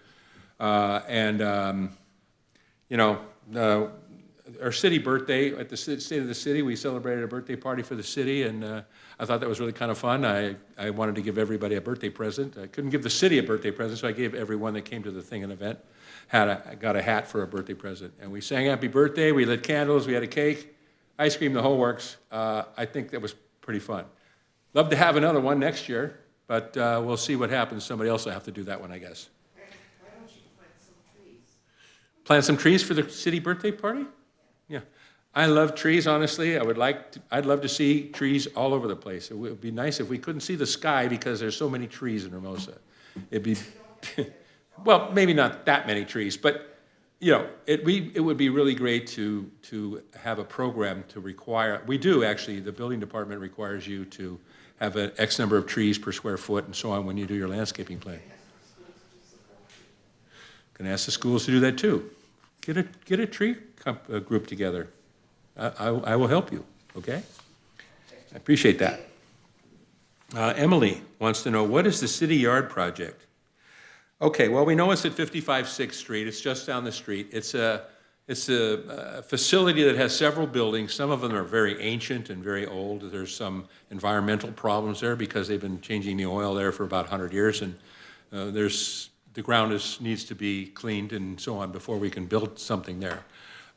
Our city birthday, at the State of the City, we celebrated a birthday party for the city, and I thought that was really kind of fun. I wanted to give everybody a birthday present. I couldn't give the city a birthday present, so I gave everyone that came to the thing an event. I got a hat for a birthday present. And we sang happy birthday, we lit candles, we had a cake, ice cream, the whole works. I think that was pretty fun. Love to have another one next year, but we'll see what happens. Somebody else will have to do that one, I guess. Why don't you plant some trees? Plant some trees for the city birthday party? Yeah. I love trees, honestly. I'd love to see trees all over the place. It would be nice if we couldn't see the sky because there's so many trees in Hermosa. It'd be, well, maybe not that many trees, but it would be really great to have a program to require. We do actually. The building department requires you to have an X number of trees per square foot and so on when you do your landscaping plan. Can ask the schools to do that too. Get a tree group together. I will help you. Okay. I appreciate that. Emily wants to know, what is the city yard project? Okay, well, we know it's at 55 6th Street. It's just down the street. It's a facility that has several buildings. Some of them are very ancient and very old. There's some environmental problems there because they've been changing the oil there for about 100 years, and the ground needs to be cleaned and so on before we can build something there.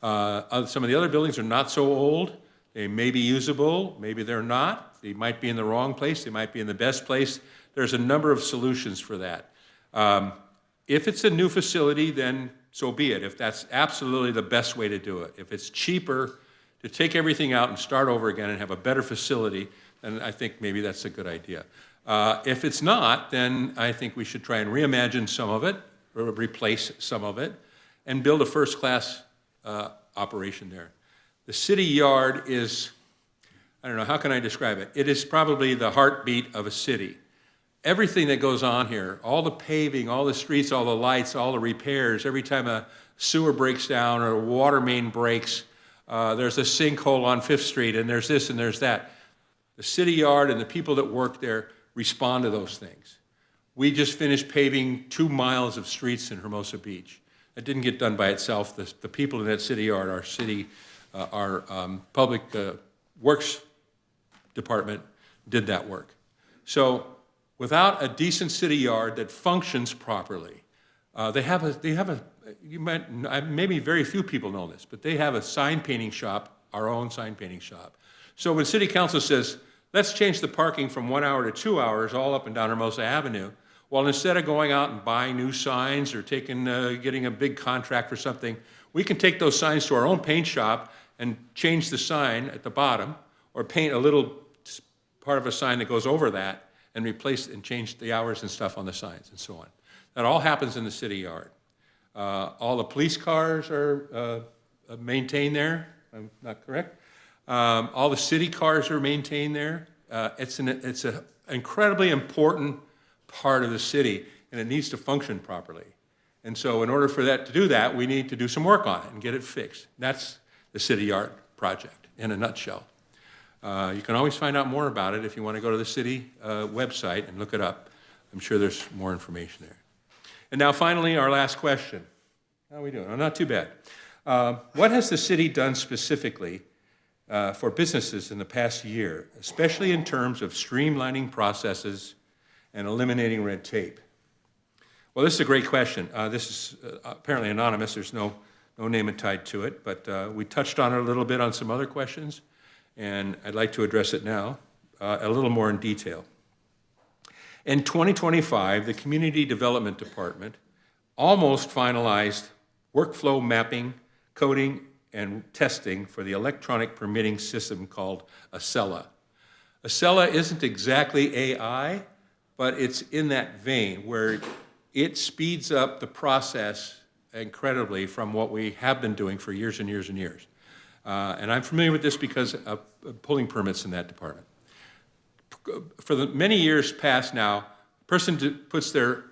Some of the other buildings are not so old. They may be usable, maybe they're not. They might be in the wrong place, they might be in the best place. There's a number of solutions for that. If it's a new facility, then so be it, if that's absolutely the best way to do it. If it's cheaper to take everything out and start over again and have a better facility, then I think maybe that's a good idea. If it's not, then I think we should try and reimagine some of it, or replace some of it, and build a first-class operation there. The city yard is, I don't know, how can I describe it? It is probably the heartbeat of a city. Everything that goes on here, all the paving, all the streets, all the lights, all the repairs, every time a sewer breaks down or a water main breaks, there's a sinkhole on 5th Street, and there's this and there's that. The city yard and the people that work there respond to those things. We just finished paving 2 miles of streets in Hermosa Beach. That didn't get done by itself. The people in that city yard, our public works department did that work. So without a decent city yard that functions properly, maybe very few people know this, but they have a sign painting shop, our own sign painting shop. So when city council says, let's change the parking from 1 hour to 2 hours all up and down Hermosa Avenue, well, instead of going out and buying new signs or getting a big contract for something, we can take those signs to our own paint shop and change the sign at the bottom, or paint a little part of a sign that goes over that and replace and change the hours and stuff on the signs and so on. That all happens in the city yard. All the police cars are maintained there, I'm not correct? All the city cars are maintained there. It's an incredibly important part of the city, and it needs to function properly. And so in order for that to do that, we need to do some work on it and get it fixed. That's the city yard project in a nutshell. You can always find out more about it if you want to go to the city website and look it up. I'm sure there's more information there. And now finally, our last question. How are we doing? Oh, not too bad. What has the city done specifically for businesses in the past year, especially in terms of streamlining processes and eliminating red tape? Well, this is a great question. This is apparently anonymous. There's no name tied to it, but we touched on it a little bit on some other questions, and I'd like to address it now a little more in detail. In 2025, the Community Development Department almost finalized workflow mapping, coding, and testing for the electronic permitting system called Acela. Acela isn't exactly AI, but it's in that vein where it speeds up the process incredibly from what we have been doing for years and years and years. And I'm familiar with this because of pulling permits in that department. For the many years past now, a person puts their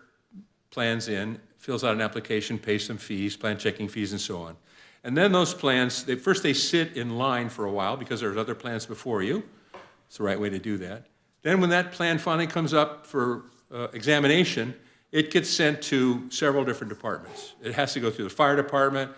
plans in, fills out an application, pays some fees, plan checking fees, and so on. And then those plans, first they sit in line for a while because there's other plans before you. It's the right way to do that. Then when that plan finally comes up for examination, it gets sent to several different departments. It has to go through the fire department,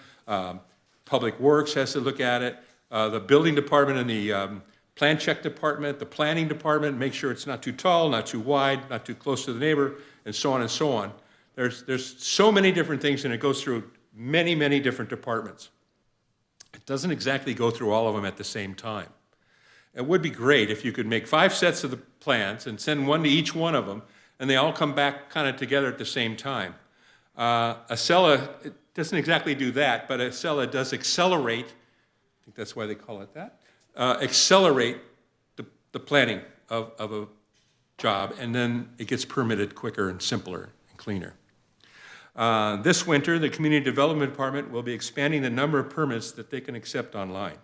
Public Works has to look at it, the building department and the plan check department, the planning department, make sure it's not too tall, not too wide, not too close to the neighbor, and so on and so on. There's so many different things, and it goes through many, many different departments. It doesn't exactly go through all of them at the same time. It would be great if you could make 5 sets of the plans and send one to each one of them, and they all come back kind of together at the same time. Acela, it doesn't exactly do that, but Acela does accelerate, I think that's why they call it that, accelerate the planning of a job, and then it gets permitted quicker and simpler and cleaner. This winter, the Community Development Department will be expanding the number of permits that they can accept online.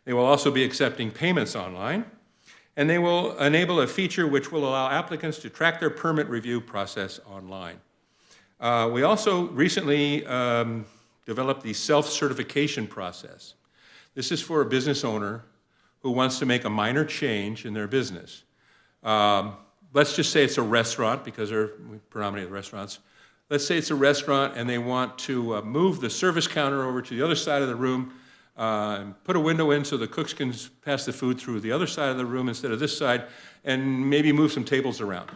They will also be accepting payments online, and they will enable a feature which will allow applicants to track their permit review process online. We also recently developed the self-certification process. This is for a business owner who wants to make a minor change in their business. Let's just say it's a restaurant, because they're predominantly restaurants. Let's say it's a restaurant and they want to move the service counter over to the other side of the room, and put a window in so the cooks can pass the food through the other side of the room instead of this side, and maybe move some tables around.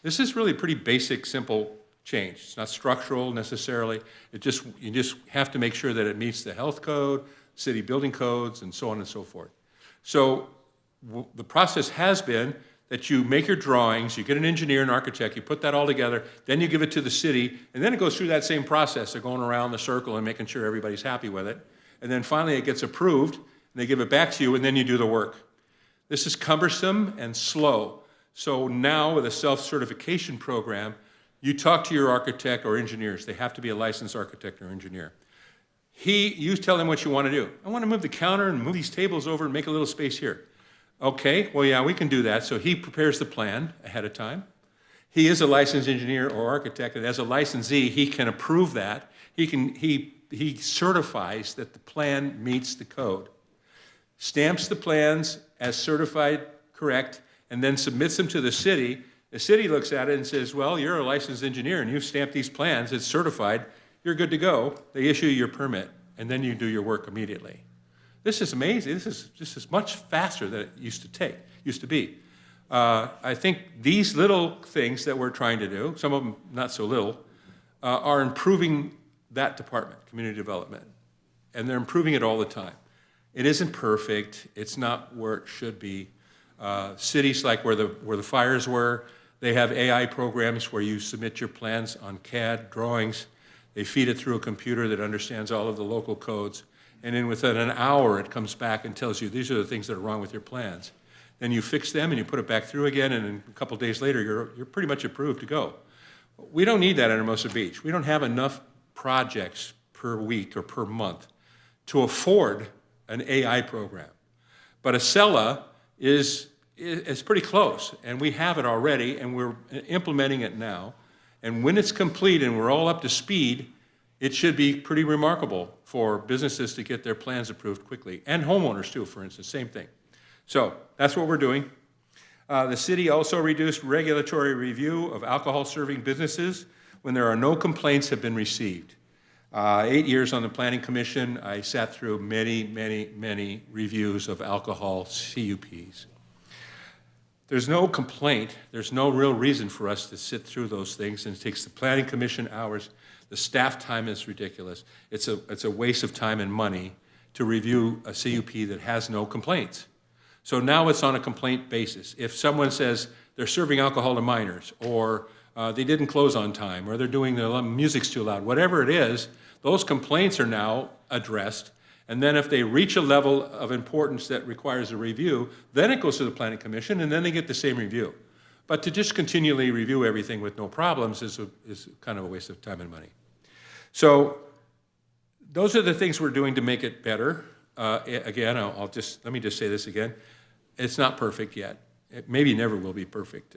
This is really pretty basic, simple change. It's not structural necessarily. You just have to make sure that it meets the health code, city building codes, and so on and so forth. So the process has been that you make your drawings, you get an engineer, an architect, you put that all together, then you give it to the city, and then it goes through that same process of going around the circle and making sure everybody's happy with it. And then finally it gets approved, and they give it back to you, and then you do the work. This is cumbersome and slow. So now with a self-certification program, you talk to your architect or engineers. They have to be a licensed architect or engineer. You tell them what you want to do. I want to move the counter and move these tables over and make a little space here. Okay, well, yeah, we can do that. So he prepares the plan ahead of time. He is a licensed engineer or architect, and as a licensee, he can approve that. He certifies that the plan meets the code, stamps the plans as certified correct, and then submits them to the city. The city looks at it and says, well, you're a licensed engineer, and you've stamped these plans, it's certified, you're good to go. They issue you your permit, and then you do your work immediately. This is amazing. This is much faster than it used to be. I think these little things that we're trying to do, some of them not so little, are improving that department, community development. And they're improving it all the time. It isn't perfect. It's not where it should be. Cities like where the fires were, they have AI programs where you submit your plans on CAD drawings. They feed it through a computer that understands all of the local codes. And then within an hour, it comes back and tells you, these are the things that are wrong with your plans. Then you fix them and you put it back through again, and a couple days later, you're pretty much approved to go. We don't need that at Hermosa Beach. We don't have enough projects per week or per month to afford an AI program. But Acela is pretty close, and we have it already, and we're implementing it now. And when it's complete and we're all up to speed, it should be pretty remarkable for businesses to get their plans approved quickly, and homeowners too, for instance, same thing. So that's what we're doing. The city also reduced regulatory review of alcohol-serving businesses when there are no complaints have been received. 8 years on the Planning Commission, I sat through many reviews of alcohol CUPs. There's no complaint, there's no real reason for us to sit through those things, and it takes the Planning Commission hours. The staff time is ridiculous. It's a waste of time and money to review a CUP that has no complaints. So now it's on a complaint basis. If someone says they're serving alcohol to minors, or they didn't close on time, or they're doing the music's too loud, whatever it is, those complaints are now addressed. And then if they reach a level of importance that requires a review, then it goes to the Planning Commission, and then they get the same review. But to just continually review everything with no problems is kind of a waste of time and money. So those are the things we're doing to make it better. Again, let me just say this again. It's not perfect yet. It maybe never will be perfect,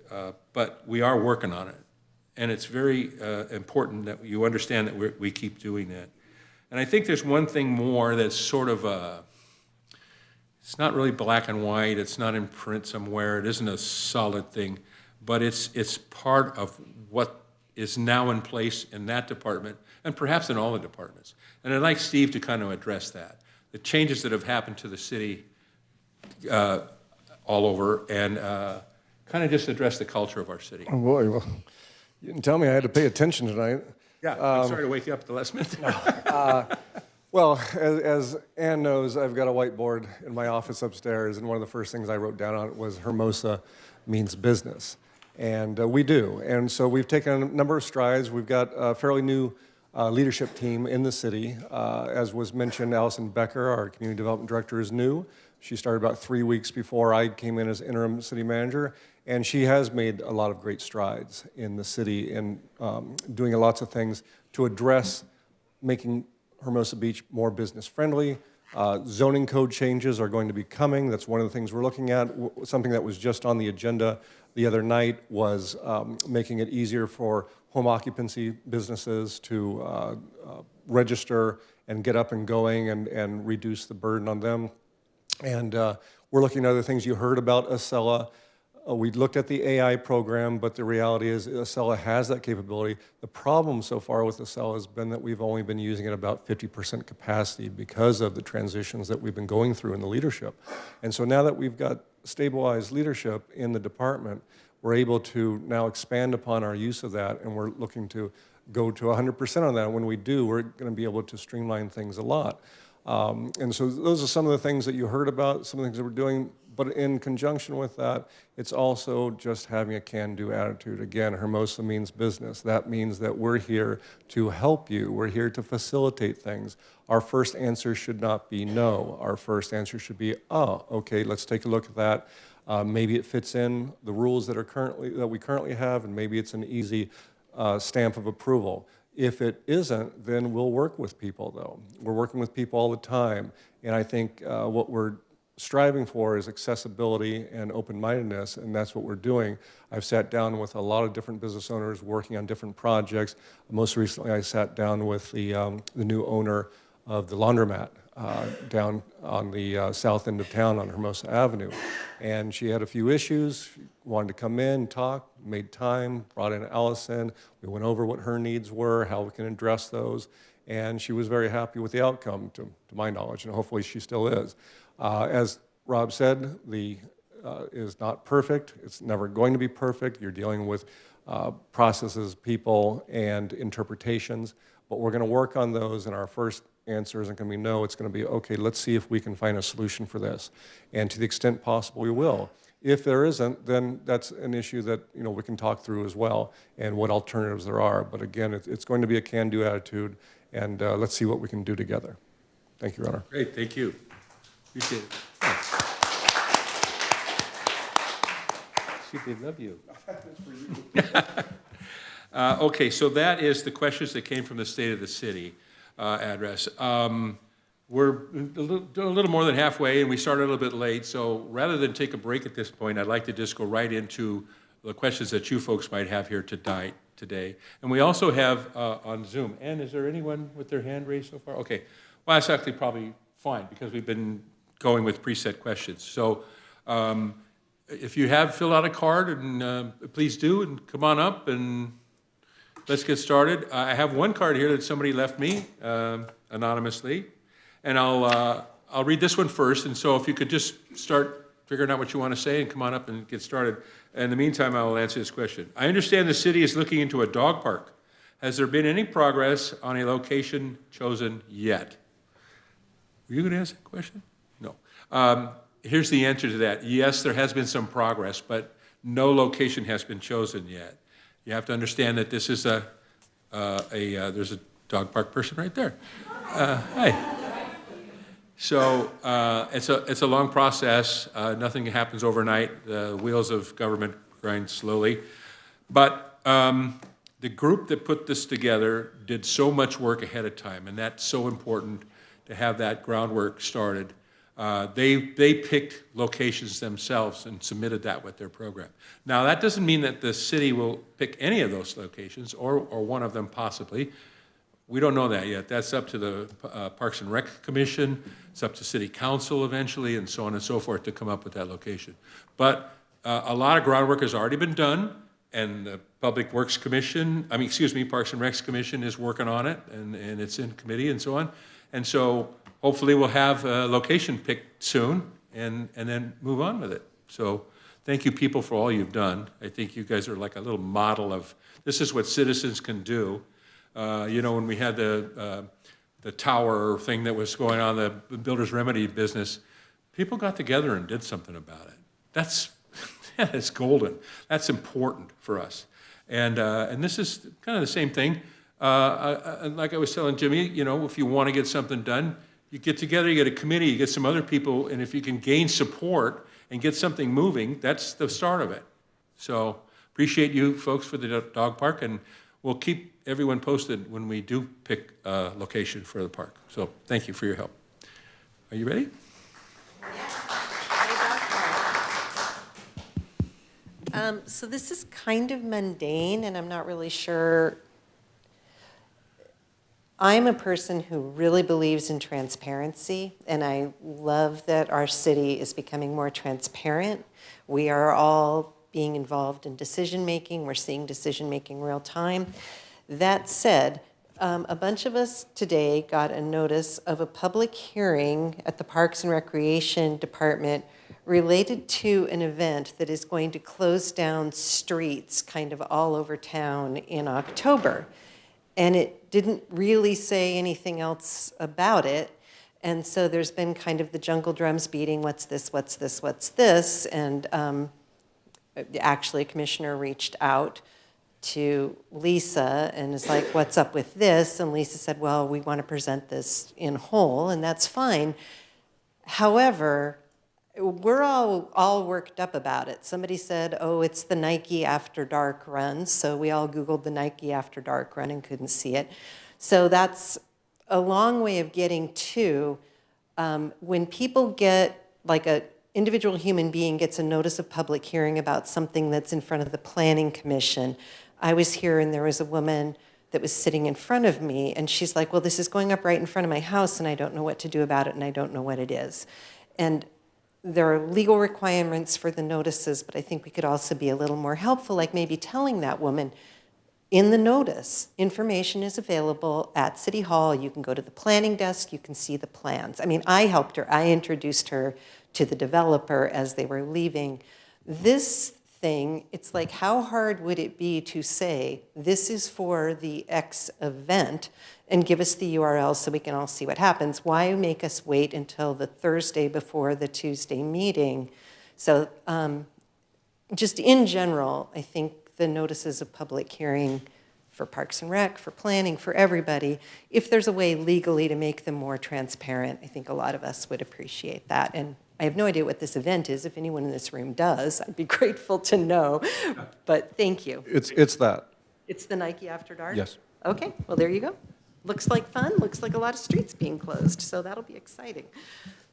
but we are working on it. And it's very important that you understand that we keep doing that. And I think there's one thing more that's sort of it's not really black and white, it's not in print somewhere, it isn't a solid thing, but it's part of what is now in place in that department, and perhaps in all the departments. And I'd like Steve to kind of address that. The changes that have happened to the city all over, and kind of just address the culture of our city. Oh boy, well, you didn't tell me I had to pay attention tonight. Yeah, I'm sorry to wake you up at the last minute. Well, as Ann knows, I've got a whiteboard in my office upstairs, and one of the first things I wrote down on it was Hermosa means business. And we do. And so we've taken a number of strides. We've got a fairly new leadership team in the city. As was mentioned, Allison Becker, our community development director, is new. She started about 3 weeks before I came in as interim city manager. And she has made a lot of great strides in the city in doing lots of things to address making Hermosa Beach more business friendly. Zoning code changes are going to be coming. That's one of the things we're looking at. Something that was just on the agenda the other night was making it easier for home occupancy businesses to register and get up and going and reduce the burden on them. And we're looking at other things. You heard about Acela. We looked at the AI program, but the reality is Acela has that capability. The problem so far with Acela has been that we've only been using it about 50% capacity because of the transitions that we've been going through in the leadership. And so now that we've got stabilized leadership in the department, we're able to now expand upon our use of that, and we're looking to go to 100% on that. When we do, we're going to be able to streamline things a lot. And so those are some of the things that you heard about, some of the things that we're doing. But in conjunction with that, it's also just having a can-do attitude. Again, Hermosa means business. That means that we're here to help you. We're here to facilitate things. Our first answer should not be no. Our first answer should be, oh, okay, let's take a look at that. Maybe it fits in the rules that we currently have, and maybe it's an easy stamp of approval. If it isn't, then we'll work with people, though. We're working with people all the time, and I think what we're striving for is accessibility and open-mindedness, and that's what we're doing. I've sat down with a lot of different business owners working on different projects. Most recently, I sat down with the new owner of the laundromat down on the south end of town on Hermosa Avenue. And she had a few issues, she wanted to come in, talk, made time, brought in Allison. We went over what her needs were, how we can address those, and she was very happy with the outcome, to my knowledge, and hopefully she still is. As Rob said, is not perfect. It's never going to be perfect. You're dealing with processes, people, and interpretations, but we're going to work on those, and our first answer isn't going to be no. It's going to be, okay, let's see if we can find a solution for this. And to the extent possible, we will. If there isn't, then that's an issue that we can talk through as well, and what alternatives there are. But again, it's going to be a can-do attitude, and let's see what we can do together. Thank you, Your Honor. Great, thank you. Appreciate it. See, they love you. Okay, so that is the questions that came from the State of the City address. We're a little more than halfway, and we started a little bit late, so rather than take a break at this point, I'd like to just go right into the questions that you folks might have here today. And we also have on Zoom, and is there anyone with their hand raised so far? Okay, well, that's actually probably fine, because we've been going with preset questions. So if you have filled out a card, and please do, and come on up, and let's get started. I have one card here that somebody left me anonymously, and I'll read this one first. And so if you could just start figuring out what you want to say and come on up and get started. In the meantime, I will answer this question. I understand the city is looking into a dog park. Has there been any progress on a location chosen yet? Were you going to ask that question? No. Here's the answer to that. Yes, there has been some progress, but no location has been chosen yet. You have to understand that this is there's a dog park person right there. Hi. So it's a long process. Nothing happens overnight. The wheels of government grind slowly. But the group that put this together did so much work ahead of time, and that's so important to have that groundwork started. They picked locations themselves and submitted that with their program. Now, that doesn't mean that the city will pick any of those locations, or one of them possibly. We don't know that yet. That's up to the Parks and Rec Commission. It's up to City Council eventually, and so on and so forth, to come up with that location. But a lot of groundwork has already been done, and the Public Works Commission, Parks and Recs Commission is working on it, and it's in committee and so on. And so hopefully we'll have a location picked soon, and then move on with it. So thank you, people, for all you've done. I think you guys are like a little model of, this is what citizens can do. When we had the tower thing that was going on, the Builder's Remedy business, people got together and did something about it. That's golden. That's important for us. And this is kind of the same thing. Like I was telling Jimmy, if you want to get something done, you get together, you get a committee, you get some other people, and if you can gain support and get something moving, that's the start of it. So appreciate you folks for the dog park, and we'll keep everyone posted when we do pick a location for the park. So thank you for your help. Are you ready? So this is kind of mundane, and I'm not really sure. I'm a person who really believes in transparency, and I love that our city is becoming more transparent. We are all being involved in decision-making. We're seeing decision-making real time. That said, a bunch of us today got a notice of a public hearing at the Parks and Recreation Department related to an event that is going to close down streets kind of all over town in October. And it didn't really say anything else about it. And so there's been kind of the jungle drums beating, what's this, what's this, what's this? And actually, a commissioner reached out to Lisa and is like, what's up with this? And Lisa said, well, we want to present this in whole, and that's fine. However, we're all worked up about it. Somebody said, oh, it's the Nike After Dark run. So we all Googled the Nike After Dark run and couldn't see it. So that's a long way of getting to when people get, like an individual human being gets a notice of public hearing about something that's in front of the Planning Commission. I was here and there was a woman that was sitting in front of me and she's like, well, this is going up right in front of my house and I don't know what to do about it and I don't know what it is. And there are legal requirements for the notices, but I think we could also be a little more helpful, like maybe telling that woman, in the notice, information is available at City Hall. You can go to the planning desk, you can see the plans. I mean, I helped her. I introduced her to the developer as they were leaving. This thing, it's like, how hard would it be to say, this is for the X event, and give us the URL so we can all see what happens? Why make us wait until the Thursday before the Tuesday meeting? So just in general, I think the notices of public hearing for Parks and Rec, for planning, for everybody, if there's a way legally to make them more transparent, I think a lot of us would appreciate that. And I have no idea what this event is. If anyone in this room does, I'd be grateful to know. But thank you. It's that. It's the Nike After Dark? Yes. Okay, well, there you go. Looks like fun. Looks like a lot of streets being closed, so that'll be exciting.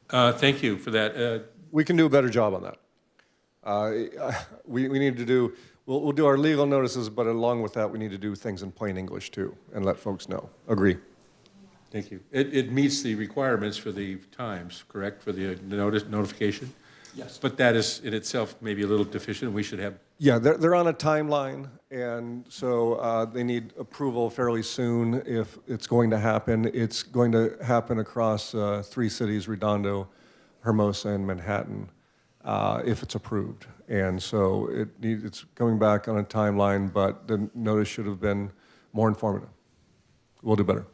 Thank you for that. We can do a better job on that. We need to do, we'll do our legal notices, but along with that, we need to do things in plain English too, and let folks know. Agree. Thank you. It meets the requirements for the times, correct, for the notification? Yes. But that is in itself maybe a little deficient. We should have, Yeah, they're on a timeline, and so they need approval fairly soon if it's going to happen. It's going to happen across 3 cities, Redondo, Hermosa, and Manhattan, if it's approved. And so it's coming back on a timeline, but the notice should have been more informative. We'll do better.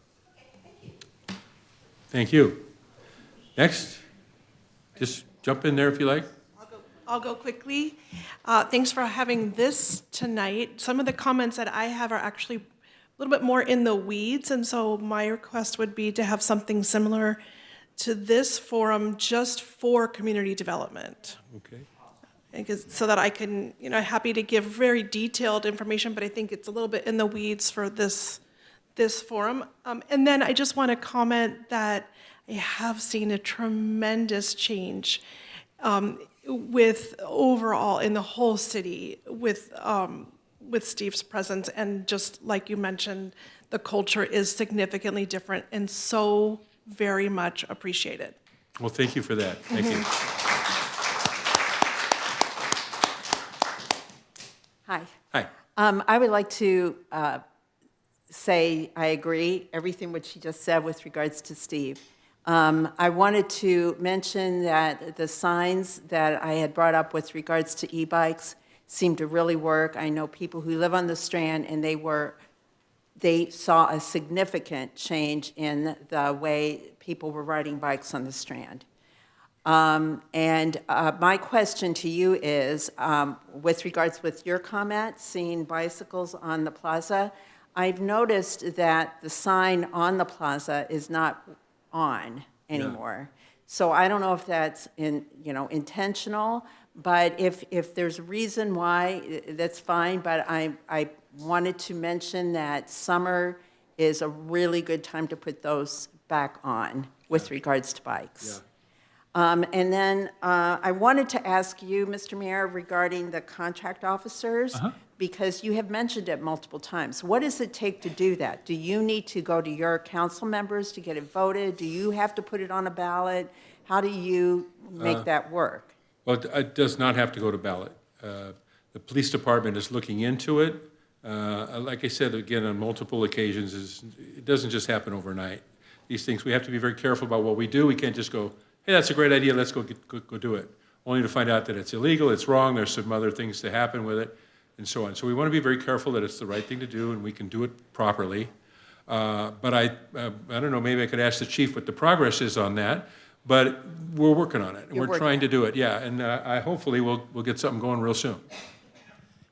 thank you. Next, just jump in there if you like. I'll go quickly. Thanks for having this tonight. Some of the comments that I have are actually a little bit more in the weeds, and so my request would be to have something similar to this forum just for community development. Okay. So that I can, happy to give very detailed information, but I think it's a little bit in the weeds for this forum. And then I just want to comment that I have seen a tremendous change with overall in the whole city with Steve's presence, and just like you mentioned, the culture is significantly different and so very much appreciated. Well, thank you for that. Thank you. Hi. Hi. I would like to say I agree everything what she just said with regards to Steve. I wanted to mention that the signs that I had brought up with regards to e-bikes seem to really work. I know people who live on the Strand, and they saw a significant change in the way people were riding bikes on the Strand. My question to you is, with regards with your comment, seeing bicycles on the plaza, I've noticed that the sign on the plaza is not on anymore. Yeah. So I don't know if that's intentional, but if there's a reason why, that's fine. But I wanted to mention that summer is a really good time to put those back on with regards to bikes. Yeah. And then I wanted to ask you, Mr. Mayor, regarding the contract officers. because you have mentioned it multiple times. What does it take to do that? Do you need to go to your council members to get it voted? Do you have to put it on a ballot? How do you make that work? Well, it does not have to go to ballot. The police department is looking into it. Like I said, again, on multiple occasions, it doesn't just happen overnight. These things, we have to be very careful about what we do. We can't just go, hey, that's a great idea, let's go do it. Only to find out that it's illegal, it's wrong, there's some other things to happen with it, and so on. So we want to be very careful that it's the right thing to do and we can do it properly. But I don't know, maybe I could ask the chief what the progress is on that. But we're working on it. We're trying to do it, yeah. And I hopefully we'll get something going real soon.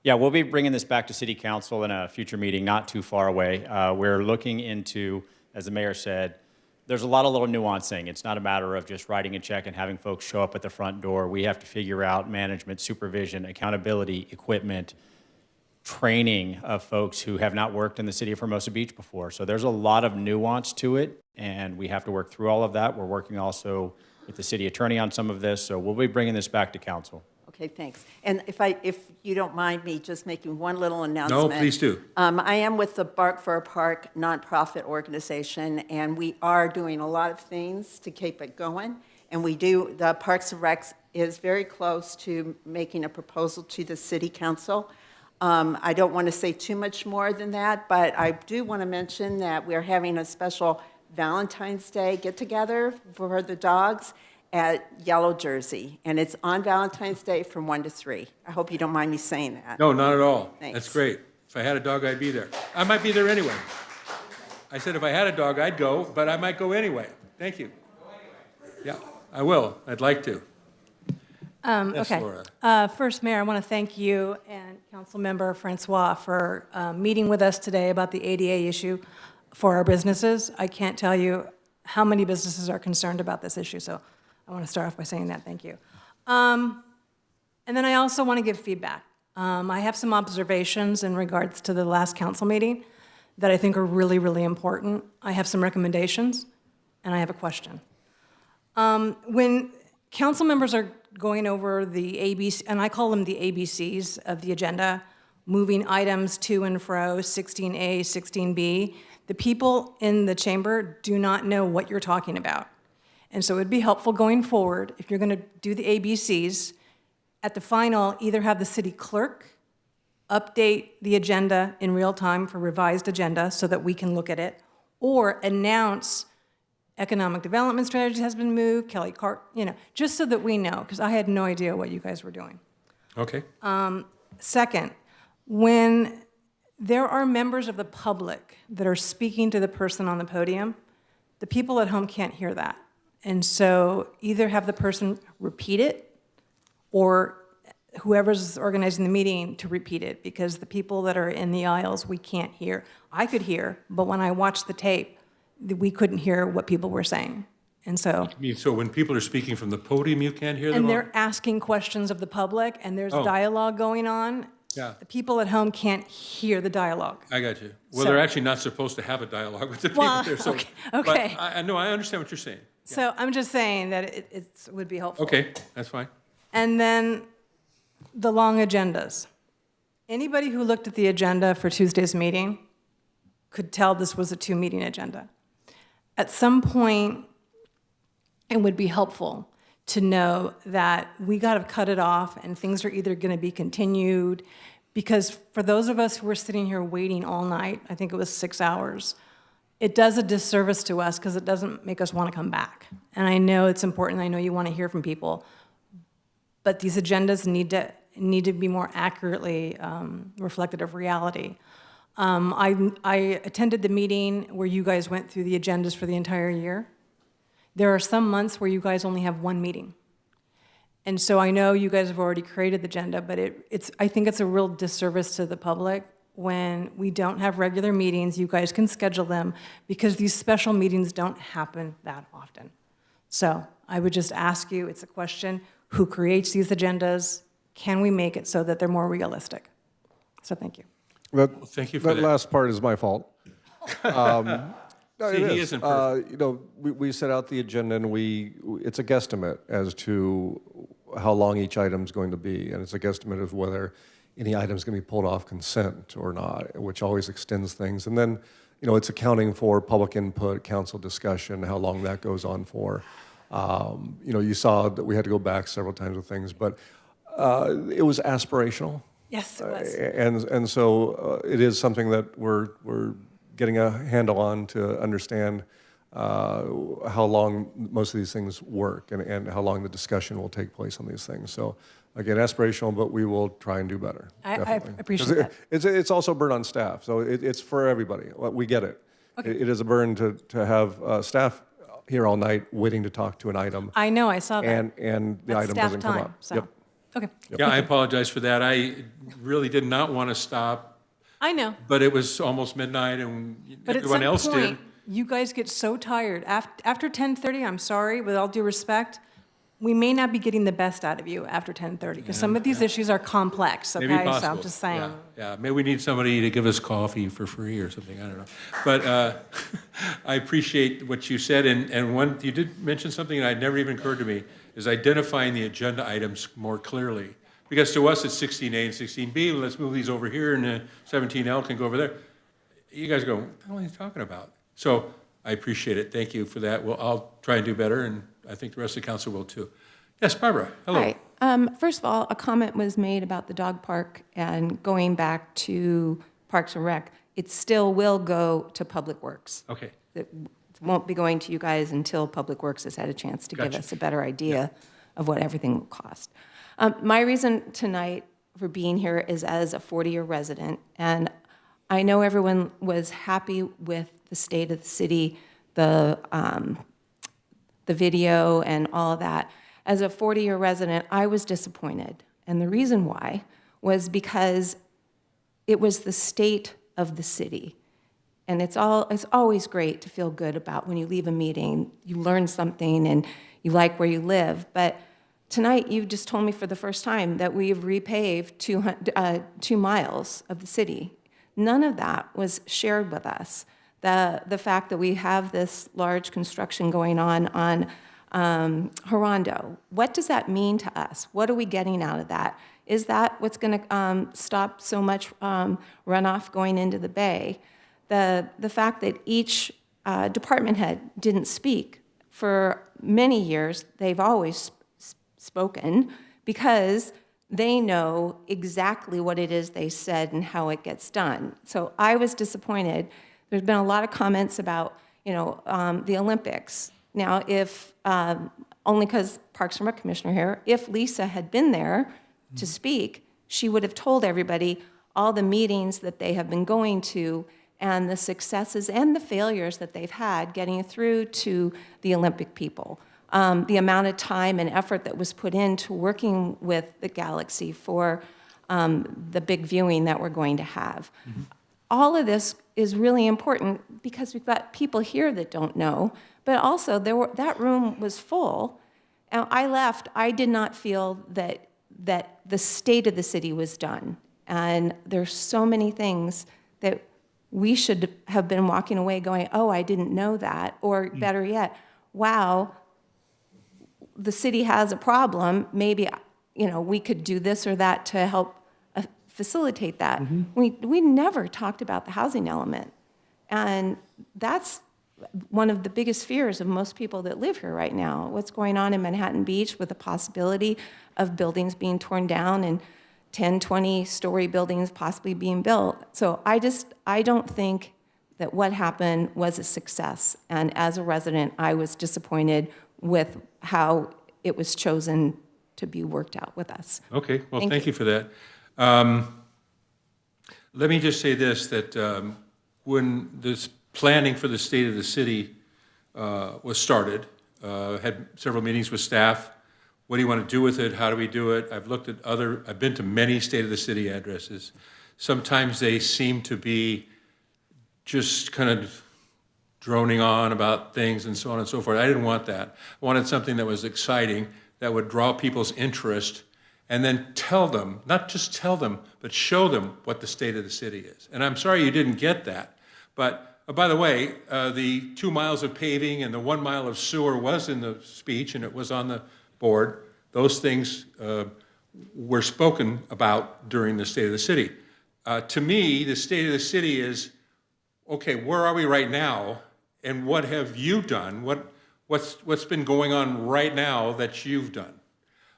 Yeah, we'll be bringing this back to City Council in a future meeting not too far away. We're looking into, as the mayor said, there's a lot of little nuancing. It's not a matter of just writing a check and having folks show up at the front door. We have to figure out management, supervision, accountability, equipment, training of folks who have not worked in the city of Hermosa Beach before. So there's a lot of nuance to it, and we have to work through all of that. We're working also with the city attorney on some of this, so we'll be bringing this back to council. Okay, thanks. And if you don't mind me just making one little announcement. No, please do. I am with the Bark for a Park nonprofit organization, and we are doing a lot of things to keep it going. And the Parks and Recs is very close to making a proposal to the city council. I don't want to say too much more than that, but I do want to mention that we're having a special Valentine's Day get-together for the dogs at Yellow Jersey, and it's on Valentine's Day from 1 to 3. I hope you don't mind me saying that. No, not at all. Thanks. That's great. If I had a dog, I'd be there. I might be there anyway. I said if I had a dog, I'd go, but I might go anyway. Thank you. Yeah, I will. I'd like to. Yes, Okay. Laura. First, Mayor, I want to thank you and Councilmember Francois for meeting with us today about the ADA issue for our businesses. I can't tell you how many businesses are concerned about this issue, so I want to start off by saying that. Thank you. And then I also want to give feedback. I have some observations in regards to the last council meeting that I think are really, really important. I have some recommendations, and I have a question. When council members are going over the ABC, and I call them the ABCs of the agenda, moving items to and fro, 16A, 16B, the people in the chamber do not know what you're talking about. And so it'd be helpful going forward, if you're going to do the ABCs, at the final, either have the city clerk update the agenda in real time for revised agenda so that we can look at it, or announce economic development strategy has been moved, Kelly Cart, just so that we know, because I had no idea what you guys were doing. Okay. Second, when there are members of the public that are speaking to the person on the podium, the people at home can't hear that. And so either have the person repeat it, or whoever's organizing the meeting to repeat it, because the people that are in the aisles, we can't hear. I could hear, but when I watched the tape, we couldn't hear what people were saying. And so, I mean, so when people are speaking from the podium, you can't hear them? and all? they're asking questions of the public, and there's Oh. dialogue going on. Yeah. The people at home can't hear the dialogue. I got you. Well, So- they're actually not supposed to have a dialogue with the people Well, there. So, okay, okay. But I know, I understand what you're saying. So I'm just saying that it would be helpful. Okay, that's fine. And then the long agendas. Anybody who looked at the agenda for Tuesday's meeting could tell this was a two-meeting agenda. At some point, it would be helpful to know that we got to cut it off and things are either going to be continued, because for those of us who were sitting here waiting all night, I think it was 6 hours, it does a disservice to us because it doesn't make us want to come back. And I know it's important, I know you want to hear from people, but these agendas need to be more accurately reflective of reality. I attended the meeting where you guys went through the agendas for the entire year. There are some months where you guys only have one meeting. And so I know you guys have already created the agenda, but I think it's a real disservice to the public when we don't have regular meetings. You guys can schedule them, because these special meetings don't happen that often. So I would just ask you, it's a question, who creates these agendas? Can we make it so that they're more realistic? So thank you. Thank you for that. last part is my fault. No, See, it he is. isn't perfect. We set out the agenda, and it's a guesstimate as to how long each item's going to be, and it's a guesstimate of whether any item's going to be pulled off consent or not, which always extends things. And then, it's accounting for public input, council discussion, how long that goes on for. You saw that we had to go back several times with things, but it was aspirational. Yes, it was. And so it is something that we're getting a handle on to understand how long most of these things work and how long the discussion will take place on these things. So again, aspirational, but we will try and do better. I definitely. appreciate 'Cause that. It's also a burden on staff, so it's for everybody. We get it. Okay. It is a burden to have staff here all night waiting to talk to an item, I know, I saw that. and the That's item staff doesn't come time, up. so. Yep. Okay. Yeah, I apologize for that. I really did not want to stop, I know. but it was almost midnight and But at everyone some else point, did. you guys get so tired. After 10:30, I'm sorry, with all due respect, we may not be getting the best out of you after 10:30, because some of these issues are complex, okay? Maybe So possible. I'm just saying. Yeah, maybe we need somebody to give us coffee for free or something, I don't know. But I appreciate what you said, and one, you did mention something that had never even occurred to me, is identifying the agenda items more clearly. Because to us, it's 16A and 16B, let's move these over here, and 17L can go over there. You guys go, what the hell are you talking about? So I appreciate it, thank you for that. Well, I'll try and do better, and I think the rest of the council will too. Yes, Barbara, hello. Hi. First of all, a comment was made about the dog park and going back to Parks and Rec. It still will go to Public Works. Okay, It won't be going to you guys until Public Works has had a chance to give Gotcha. us a better idea of what everything will cost. My reason tonight for being here is as a 40-year resident, and I know everyone was happy with the state of the city, the video and all of that. As a 40-year resident, I was disappointed, and the reason why was because it was the state of the city. And it's always great to feel good about when you leave a meeting, you learn something and you like where you live. But tonight, you just told me for the first time that we've repaved 2 miles of the city. None of that was shared with us. The fact that we have this large construction going on Herondo, what does that mean to us? What are we getting out of that? Is that what's going to stop so much runoff going into the bay? The fact that each department head didn't speak for many years, they've always spoken because they know exactly what it is they said and how it gets done. So I was disappointed. There's been a lot of comments about, the Olympics. Now, if, only because Parks and Rec Commissioner here, if Lisa had been there to speak, she would have told everybody all the meetings that they have been going to and the successes and the failures that they've had getting through to the Olympic people. The amount of time and effort that was put into working with the Galaxy for the big viewing that we're going to have. Mm-hmm. All of this is really important because we've got people here that don't know, but also that room was full. And I left, I did not feel that the state of the city was done. And there's so many things that we should have been walking away going, oh, I didn't know that. Or better yet, wow, the city has a problem. Maybe, we could do this or that to help facilitate that. Mm-hmm. We never talked about the housing element. And that's one of the biggest fears of most people that live here right now. What's going on in Manhattan Beach with the possibility of buildings being torn down and 10, 20-story buildings possibly being built. So I don't think that what happened was a success. And as a resident, I was disappointed with how it was chosen to be worked out with us. okay, well, thank you for that. Let me just say this, that when this planning for the state of the city was started, had several meetings with staff. What do you want to do with it? How do we do it? I've been to many state of the city addresses. Sometimes they seem to be just kind of droning on about things and so on and so forth. I didn't want that. I wanted something that was exciting, that would draw people's interest, and then tell them, not just tell them, but show them what the state of the city is. And I'm sorry you didn't get that. But by the way, the 2 miles of paving and the 1 mile of sewer was in the speech, and it was on the board. Those things were spoken about during the State of the City. To me, the State of the City is, okay, where are we right now, and what have you done? What's been going on right now that you've done?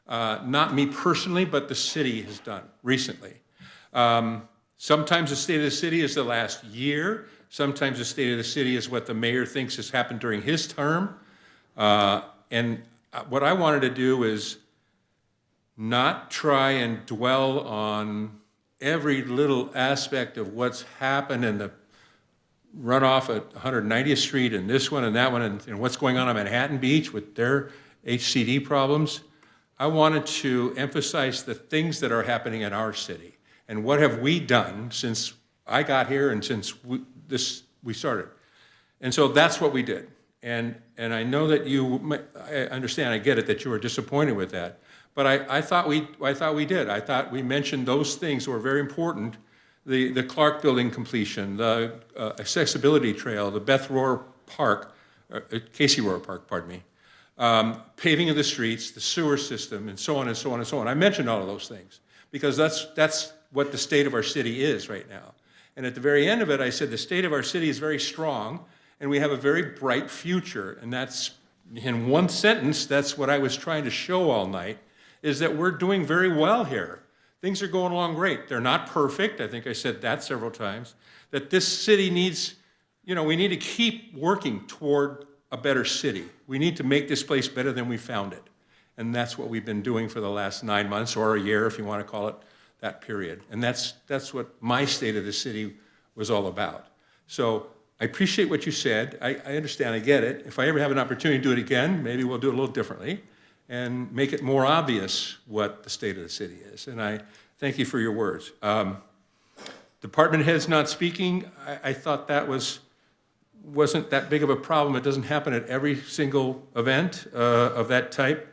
Not me personally, but the city has done recently. Sometimes the State of the City is the last year. Sometimes the State of the City is what the mayor thinks has happened during his term. And what I wanted to do is not try and dwell on every little aspect of what's happened in the runoff at 190th Street and this one and that one and what's going on Manhattan Beach with their HCD problems. I wanted to emphasize the things that are happening in our city and what have we done since I got here and since we started. And so that's what we did. And I know that I understand, I get it, that you were disappointed with that. But I thought we did. I thought we mentioned those things that were very important. The Clark Building completion, the accessibility trail, the Beth Rohr Park, Casey Rohr Park, pardon me, paving of the streets, the sewer system, and so on and so on and so on. I mentioned all of those things because that's what the state of our city is right now. And at the very end of it, I said the state of our city is very strong, and we have a very bright future. And that's, in one sentence, that's what I was trying to show all night, is that we're doing very well here. Things are going along great. They're not perfect. I think I said that several times. That this city needs, we need to keep working toward a better city. We need to make this place better than we found it. And that's what we've been doing for the last 9 months, or a year, if you want to call it that period. And that's what my state of the city was all about. So I appreciate what you said. I understand, I get it. If I ever have an opportunity to do it again, maybe we'll do it a little differently and make it more obvious what the state of the city is. And I thank you for your words. Department heads not speaking, I thought that wasn't that big of a problem. It doesn't happen at every single event of that type.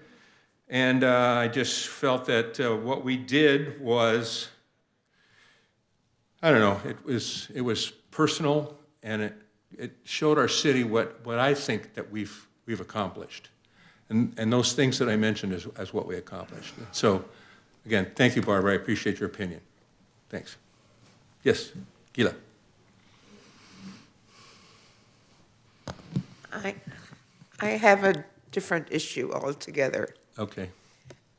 And I just felt that what we did was, I don't know, it was personal, and it showed our city what I think that we've accomplished. And those things that I mentioned as what we accomplished. So, again, thank you, Barbara. I appreciate your opinion. Thanks. Yes, Gila. I have a different issue altogether. Okay.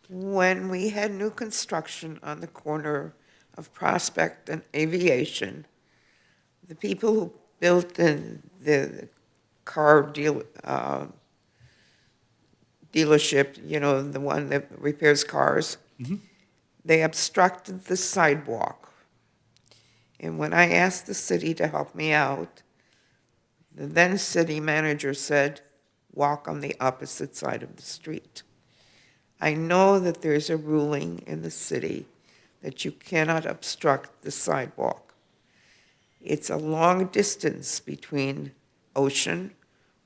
When we had new construction on the corner of Prospect and Aviation, the people who built the car dealership, the one that repairs cars, they obstructed the sidewalk. And when I asked the city to help me out, the then city manager said, walk on the opposite side of the street. I know that there's a ruling in the city that you cannot obstruct the sidewalk. It's a long distance between Ocean,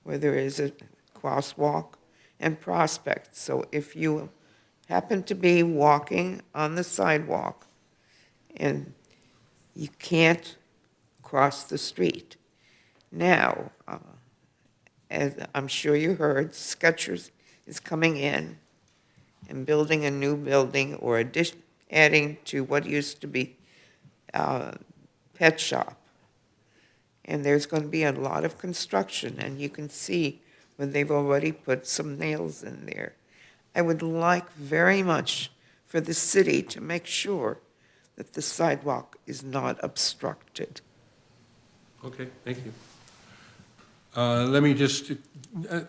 where there is a crosswalk, and Prospect. So if you happen to be walking on the sidewalk and you can't cross the street. Now, as I'm sure you heard, Skechers is coming in and building a new building or adding to what used to be pet shop. And there's going to be a lot of construction, and you can see when they've already put some nails in there. I would like very much for the city to make sure that the sidewalk is not obstructed. Okay, thank you. Let me just,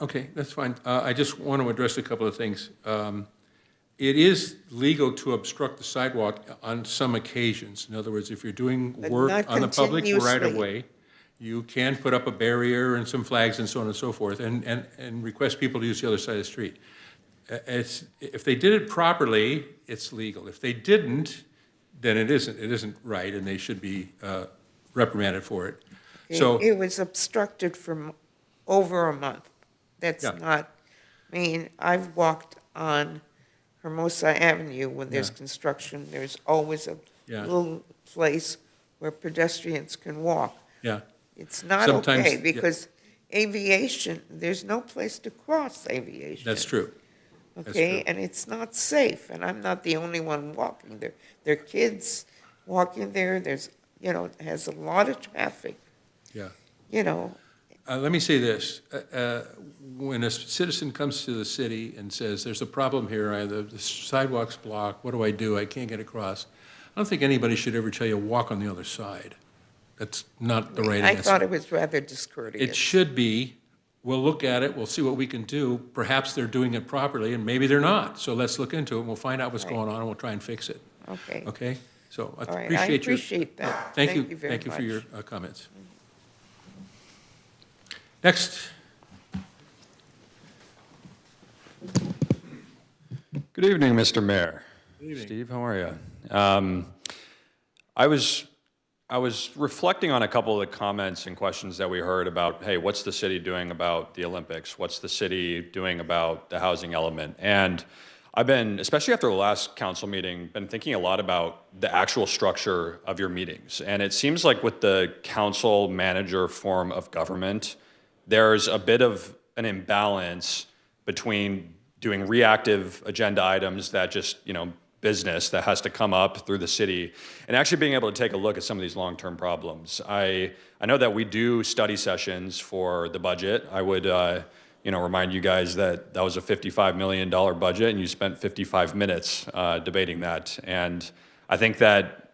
okay, that's fine. I just want to address a couple of things. It is legal to obstruct the sidewalk on some occasions. In other words, if you're doing But work not on the public continuously. right-of-way, you can put up a barrier and some flags and so on and so forth, and request people to use the other side of the street. If they did it properly, it's legal. If they didn't, then it isn't right, and they should be reprimanded for it. So It was obstructed for over a month. That's Yeah. not, I mean, I've walked on Hermosa Avenue when there's Yeah. construction. There's always a Yeah. little place where pedestrians can walk. yeah, It's not Sometimes, okay yeah. because aviation, there's no place to cross aviation. that's true. okay? true. And it's not safe, and I'm not the only one walking there. There are kids walking there, there's, you know, it has a lot of traffic, Yeah. you know. Let me say this. When a citizen comes to the city and says, there's a problem here, the sidewalk's blocked, what do? I can't get across. I don't think anybody should ever tell you, walk on the other side. That's not the right I answer. thought it was rather discourteous. It should be, we'll look at it, we'll see what we can do. Perhaps they're doing it properly, and maybe they're not. So let's look into it, and we'll find out what's Right. going on, and we'll try and fix it. Okay. Okay? So I All right, I appreciate your... appreciate that. Thank you very for much. your comments. Next. Good evening, Mr. Mayor. Steve, how are you? I was reflecting on a couple of the comments and questions that we heard about, hey, what's the city doing about the Olympics? What's the city doing about the housing element? And I've been, especially after the last council meeting, been thinking a lot about the actual structure of your meetings. And it seems like with the council manager form of government, there's a bit of an imbalance between doing reactive agenda items that just, business that has to come up through the city, and actually being able to take a look at some of these long-term problems. I know that we do study sessions for the budget. I would, remind you guys that was a $55 million budget, and you spent 55 minutes debating that. And I think that,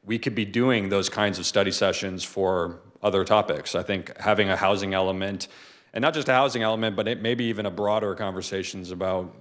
we could be doing those kinds of study sessions for other topics. I think having a housing element, and not just a housing element, but maybe even a broader conversations about,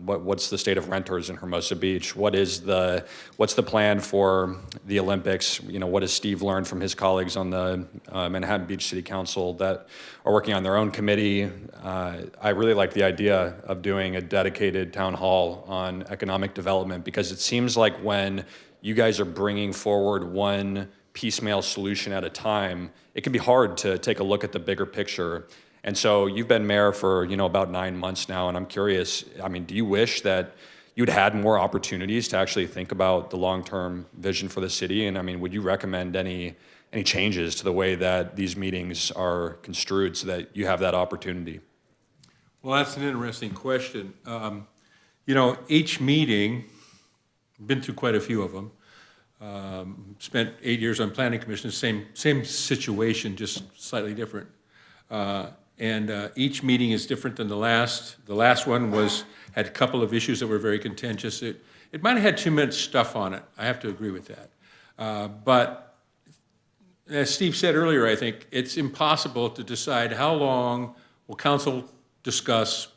what's the state of renters in Hermosa Beach? What's the plan for the Olympics? What has Steve learned from his colleagues on the Manhattan Beach City Council that are working on their own committee? I really like the idea of doing a dedicated town hall on economic development, because it seems like when you guys are bringing forward one piecemeal solution at a time, it can be hard to take a look at the bigger picture. And so you've been mayor for, about 9 months now, and I'm curious, do you wish that you'd had more opportunities to actually think about the long-term vision for the city? And would you recommend any changes to the way that these meetings are construed so that you have that opportunity? Well, that's an interesting question. Each meeting, been through quite a few of them, spent 8 years on planning commission, same situation, just slightly different. And each meeting is different than the last. The last one had a couple of issues that were very contentious. It might have had too much stuff on it. I have to agree with that. But as Steve said earlier, I think it's impossible to decide how long will council discuss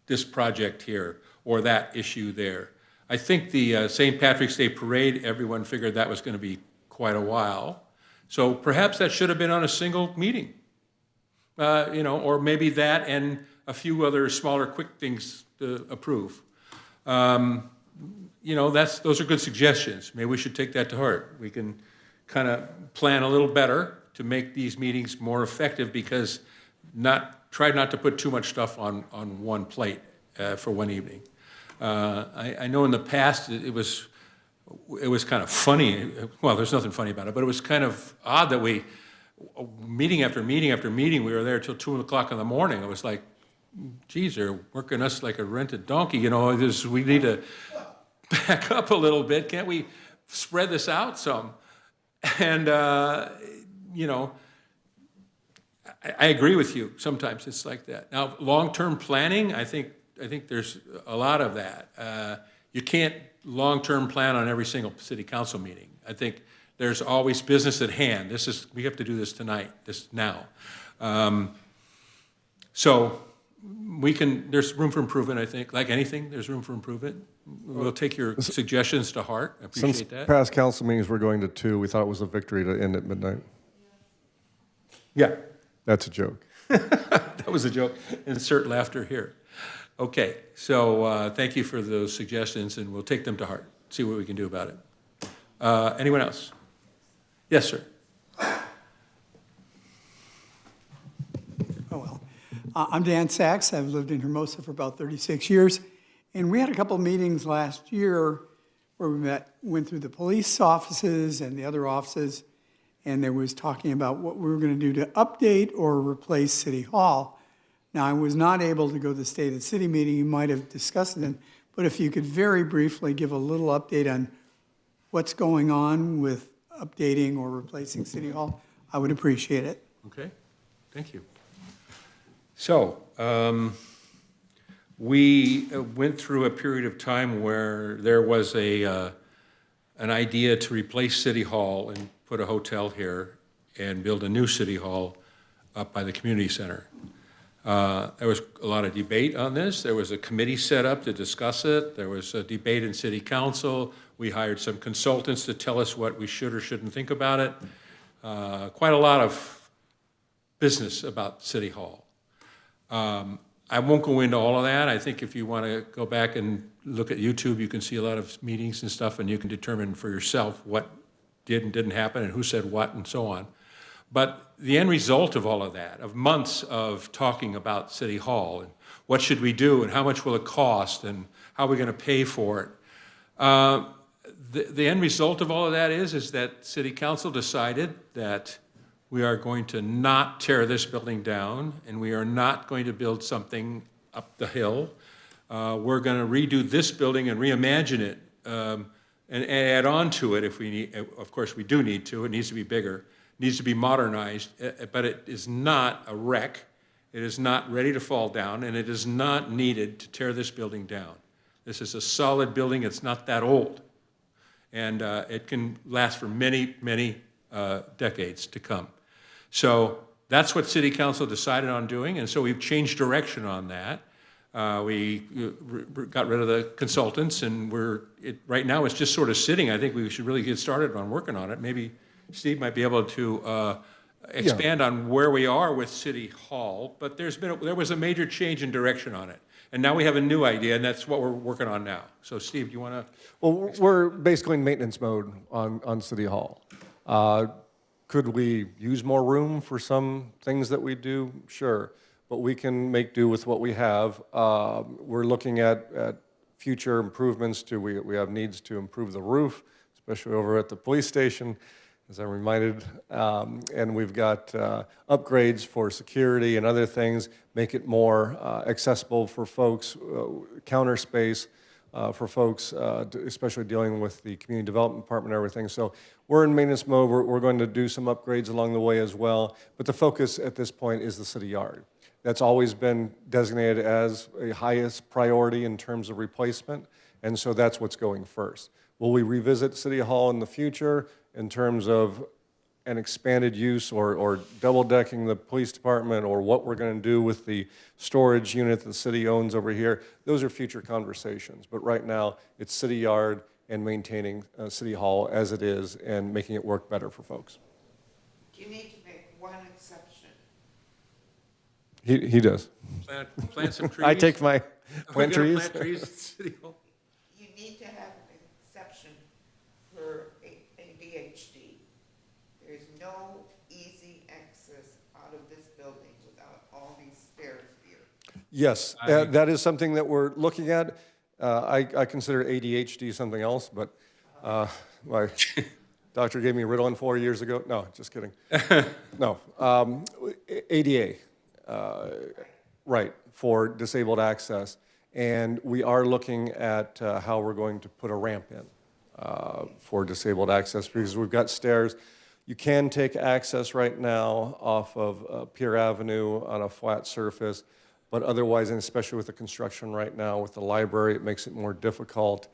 this project here or that issue there. I think the St. Patrick's Day Parade, everyone figured that was going to be quite a while. So perhaps that should have been on a single meeting. Or maybe that and a few other smaller, quick things to approve. Those are good suggestions. Maybe we should take that to heart. We can kind of plan a little better to make these meetings more effective, because try not to put too much stuff on one plate for one evening. I know in the past it was kind of funny. Well, there's nothing funny about it, but it was kind of odd that meeting after meeting after meeting, we were there till 2 o'clock in the morning. It was like, geez, they're working us like a rented donkey. We need to back up a little bit. Can't we spread this out some? And, I agree with you. Sometimes it's like that. Now, long-term planning, I think there's a lot of that. You can't long-term plan on every single city council meeting. I think there's always business at hand. We have to do this tonight, now. So there's room for improvement, I think. Like anything, there's room for improvement. We'll take your suggestions to heart. I appreciate Since that. past council meetings we're going to 2, we thought it was a victory to end at midnight. Yeah, That's a joke. that was a joke. Insert laughter here. Okay, so thank you for those suggestions, and we'll take them to heart, see what we can do about it. Anyone else? Yes, sir. I'm Dan Sachs. I've lived in Hermosa for about 36 years. And we had a couple of meetings last year where we went through the police offices and the other offices, and there was talking about what we were going to do to update or replace City Hall. Now, I was not able to go to the State of the City meeting, you might have discussed it, but if you could very briefly give a little update on what's going on with updating or replacing City Hall, I would appreciate it. Okay, thank you. So, we went through a period of time where there was an idea to replace City Hall and put a hotel here and build a new City Hall up by the community center. There was a lot of debate on this. There was a committee set up to discuss it. There was a debate in City Council. We hired some consultants to tell us what we should or shouldn't think about it. Quite a lot of business about City Hall. I won't go into all of that. I think if you want to go back and look at YouTube, you can see a lot of meetings and stuff, and you can determine for yourself what did and didn't happen and who said what and so on. But the end result of all of that, of months of talking about City Hall and what should we do and how much will it cost and how are we going to pay for it, the end result of all of that is that City Council decided that we are going to not tear this building down and we are not going to build something up the hill. We're going to redo this building and reimagine it and add on to it if we need. Of course, we do need to. It needs to be bigger. Needs to be modernized, but it is not a wreck. It is not ready to fall down, and it is not needed to tear this building down. This is a solid building. It's not that old, and it can last for many, many decades to come. So that's what City Council decided on doing, and so we've changed direction on that. We got rid of the consultants, and right now it's just sort of sitting. I think we should really get started on working on it. Maybe Steve might be able to expand on where we are with City Hall, but there was a major change in direction on it. And now we have a new idea, and that's what we're working on now. So Steve, do you want to? Well, we're basically in maintenance mode on City Hall. Could we use more room for some things that we do? Sure, but we can make do with what we have. We're looking at future improvements. We have needs to improve the roof, especially over at the police station, as I'm reminded, and we've got upgrades for security and other things, make it more accessible for folks, counter space for folks, especially dealing with the community development department and everything. So we're in maintenance mode. We're going to do some upgrades along the way as well, but the focus at this point is the city yard. That's always been designated as a highest priority in terms of replacement, and so that's what's going first. Will we revisit City Hall in the future in terms of an expanded use or double-decking the police department or what we're going to do with the storage unit that the city owns over here? Those are future conversations. But right now, it's City Yard and maintaining City Hall as it is and making it work better for folks. You need to make one exception. He does. Plant some trees. I take my plant Are we trees. gonna plant trees at City Hall? You need to have an exception for ADHD. There's no easy access out of this building without all these stairs here. Yes, that is something that we're looking at. I consider ADHD something else, but my doctor gave me Ritalin 4 years ago. No, just kidding. No, ADA, right, for disabled access. And we are looking at how we're going to put a ramp in for disabled access because we've got stairs. You can take access right now off of Pier Avenue on a flat surface, but otherwise, and especially with the construction right now with the library, it makes it more difficult.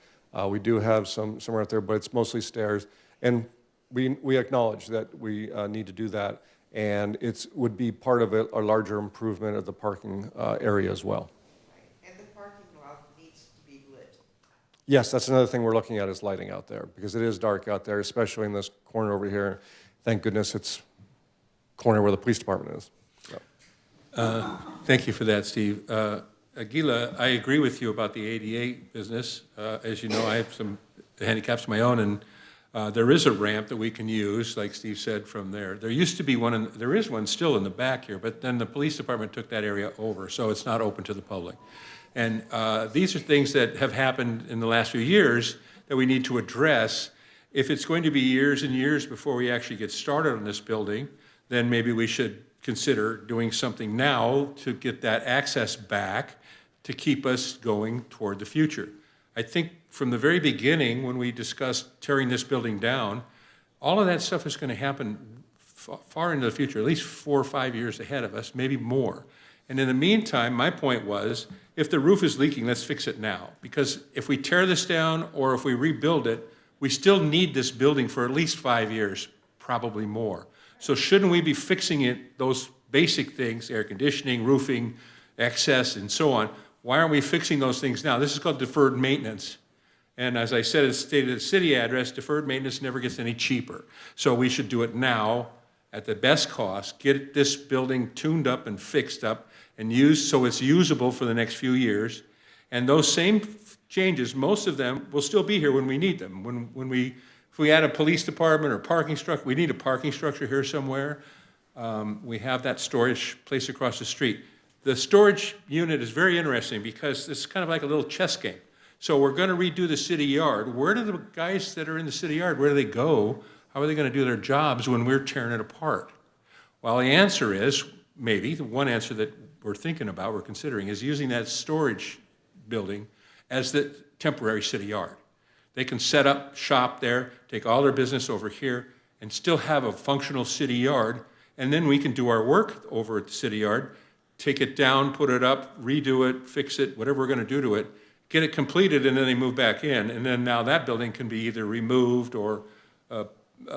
We do have some out there, but it's mostly stairs. And we acknowledge that we need to do that, and it would be part of a larger improvement of the parking area as well. And the parking lot needs to be lit. Yes, that's another thing we're looking at is lighting out there, because it is dark out there, especially in this corner over here. Thank goodness it's corner where the police department is. So. Thank you for that, Steve. Aguila, I agree with you about the ADA business. As you know, I have some handicaps of my own, and there is a ramp that we can use, like Steve said, from there. There used to be one, there is one still in the back here, but then the police department took that area over, so it's not open to the public. And these are things that have happened in the last few years that we need to address. If it's going to be years and years before we actually get started on this building, then maybe we should consider doing something now to get that access back to keep us going toward the future. I think from the very beginning, when we discussed tearing this building down, all of that stuff is going to happen far into the future, at least 4 or 5 years ahead of us, maybe more. And in the meantime, my point was, if the roof is leaking, let's fix it now. Because if we tear this down or if we rebuild it, we still need this building for at least 5 years, probably more. So shouldn't we be fixing it, those basic things, air conditioning, roofing, access, and so on? Why aren't we fixing those things now? This is called deferred maintenance. And as I said, it's stated at the city address, deferred maintenance never gets any cheaper. So we should do it now at the best cost, get this building tuned up and fixed up and used so it's usable for the next few years. And those same changes, most of them will still be here when we need them. If we add a police department or parking structure, we need a parking structure here somewhere. We have that storage place across the street. The storage unit is very interesting because it's kind of like a little chess game. So we're going to redo the city yard. Where do the guys that are in the city yard, where do they go? How are they going to do their jobs when we're tearing it apart? Well, the answer is, maybe, the one answer that we're thinking about, we're considering, is using that storage building as the temporary city yard. They can set up shop there, take all their business over here, and still have a functional city yard, and then we can do our work over at the city yard, take it down, put it up, redo it, fix it, whatever we're going to do to it, get it completed, and then they move back in. And then now that building can be either removed or a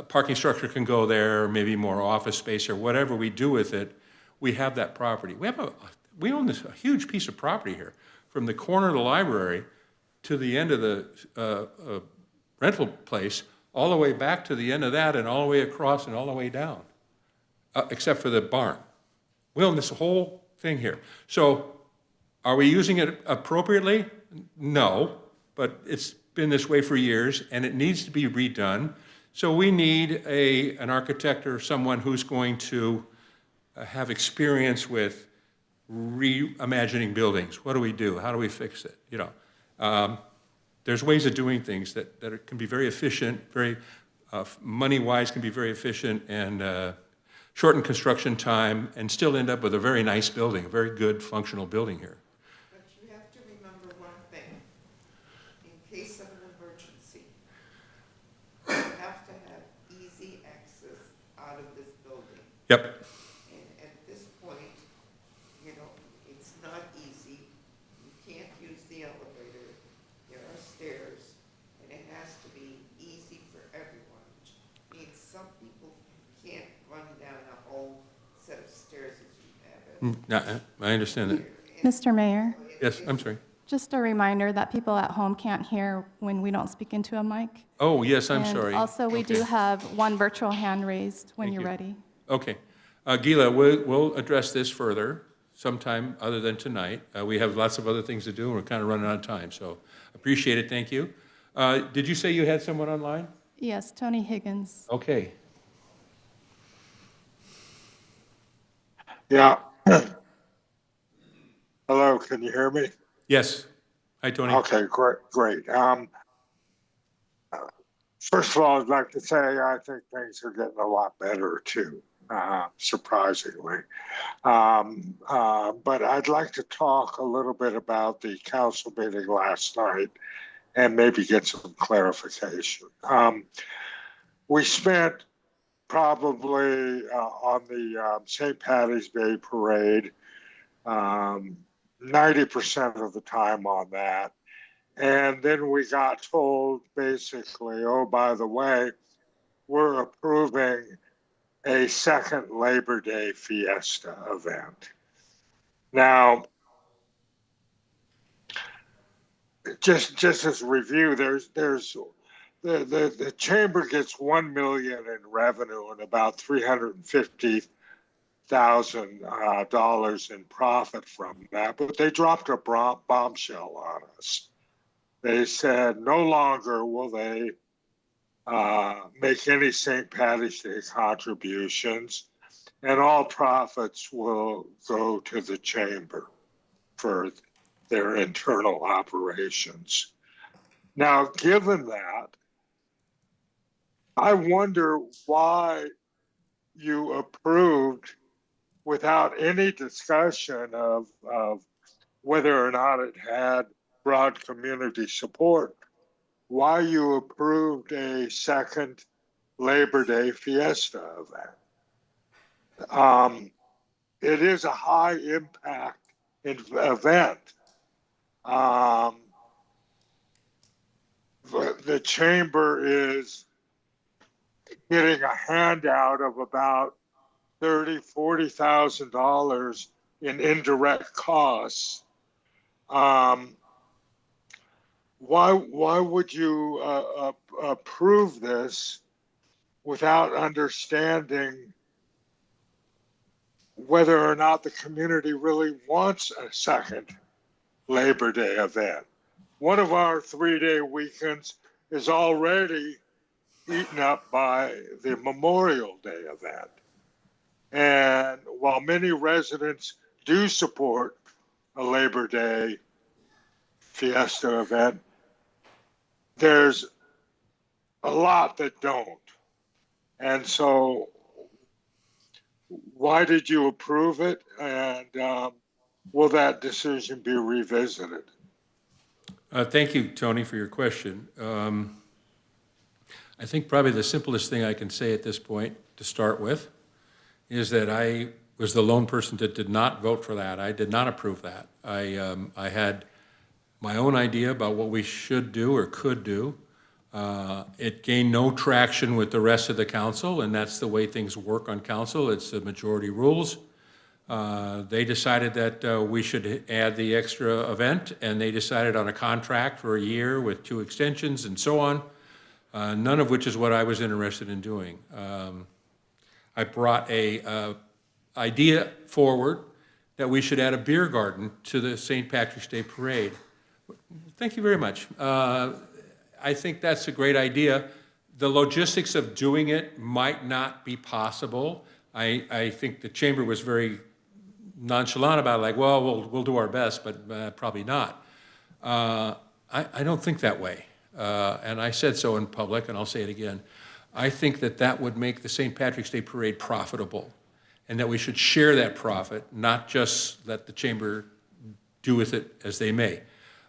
parking structure can go there, or maybe more office space or whatever we do with it. We have that property. We own this a huge piece of property here, from the corner of the library to the end of the rental place, all the way back to the end of that, and all the way across and all the way down, except for the barn. We own this whole thing here. So are we using it appropriately? No, but it's been this way for years, and it needs to be redone. So we need an architect or someone who's going to have experience with reimagining buildings. What do we do? How do we fix it? There's ways of doing things that can be very efficient, very money-wise can be very efficient, and shorten construction time, and still end up with a very nice building, a very good functional building here. But you have to remember one thing. In case of an emergency, you have to have easy access out of this building. Yep. And at this point, it's not easy. You can't use the elevator. There are stairs, and it has to be easy for everyone. Which means some people can't run down a whole set of stairs as you have it. No, I understand that. Mr. Mayor, Yes, I'm sorry. just a reminder that people at home can't hear when we don't speak into a mic. Oh, yes, I'm And sorry. also, we do Okay. have one virtual hand raised when Thank you're you. ready. Okay. Gila, we'll address this further sometime other than tonight. We have lots of other things to do, and we're kind of running out of time, so appreciate it, thank you. Did you say you had someone online? Yes, Tony Higgins. Okay. Yeah. Hello, can you hear me? Yes. Hi, Tony. Okay, great. First of all, I'd like to say I think things are getting a lot better too, surprisingly. But I'd like to talk a little bit about the council meeting last night and maybe get some clarification. We spent probably on the St. Patty's Day parade 90% of the time on that. And then we got told basically, oh, by the way, we're approving a second Labor Day fiesta event. Now, just as a review, the chamber gets $1 million in revenue and about $350,000 in profit from that, but they dropped a bombshell on us. They said no longer will they make any St. Patty's Day contributions, and all profits will go to the chamber for their internal operations. Now, given that, I wonder why you approved without any discussion of whether or not it had broad community support, why you approved a second Labor Day fiesta event. It is a high impact event. The chamber is getting a handout of about $40,000 in indirect costs. Why would you approve this without understanding whether or not the community really wants a second Labor Day event? One of our 3-day weekends is already eaten up by the Memorial Day event. And while many residents do support a Labor Day fiesta event, there's a lot that don't. And so why did you approve it? And will that decision be revisited? Thank you, Tony, for your question. I think probably the simplest thing I can say at this point to start with is that I was the lone person that did not vote for that. I did not approve that. I had my own idea about what we should do or could do. It gained no traction with the rest of the council, and that's the way things work on council. It's the majority rules. They decided that we should add the extra event, and they decided on a contract for a year with 2 extensions and so on, none of which is what I was interested in doing. I brought a idea forward that we should add a beer garden to the St. Patrick's Day Parade. Thank you very much. I think that's a great idea. The logistics of doing it might not be possible. I think the chamber was very nonchalant about it, like, well, we'll do our best, but probably not. I don't think that way. And I said so in public, and I'll say it again. I think that that would make the St. Patrick's Day Parade profitable, and that we should share that profit, not just let the chamber do with it as they may.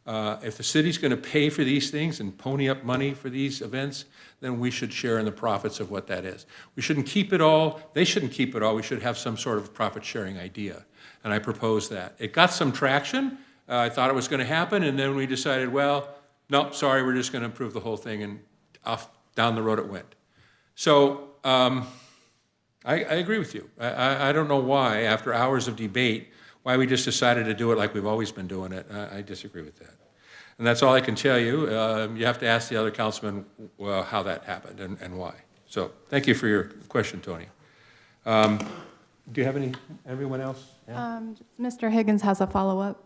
If the city's going to pay for these things and pony up money for these events, then we should share in the profits of what that is. We shouldn't keep it all. They shouldn't keep it all. We should have some sort of profit-sharing idea, and I proposed that. It got some traction. I thought it was going to happen, and then we decided, well, nope, sorry, we're just going to approve the whole thing, and off down the road it went. So I agree with you. I don't know why, after hours of debate, why we just decided to do it like we've always been doing it. I disagree with that. And that's all I can tell you. You have to ask the other councilmen how that happened and why. So thank you for your question, Tony. Do you have everyone else? Yeah. Mr. Higgins has a follow-up.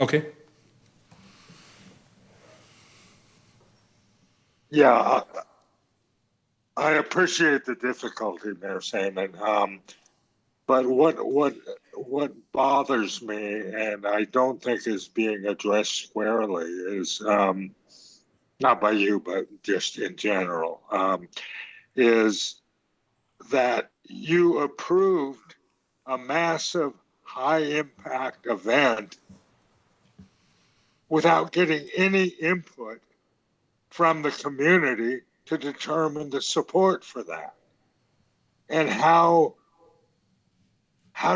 Okay. Yeah, I appreciate the difficulty, Mayor Saman. But what bothers me, and I don't think is being addressed squarely, is not by you, but just in general, is that you approved a massive high-impact event without getting any input from the community to determine the support for that. And how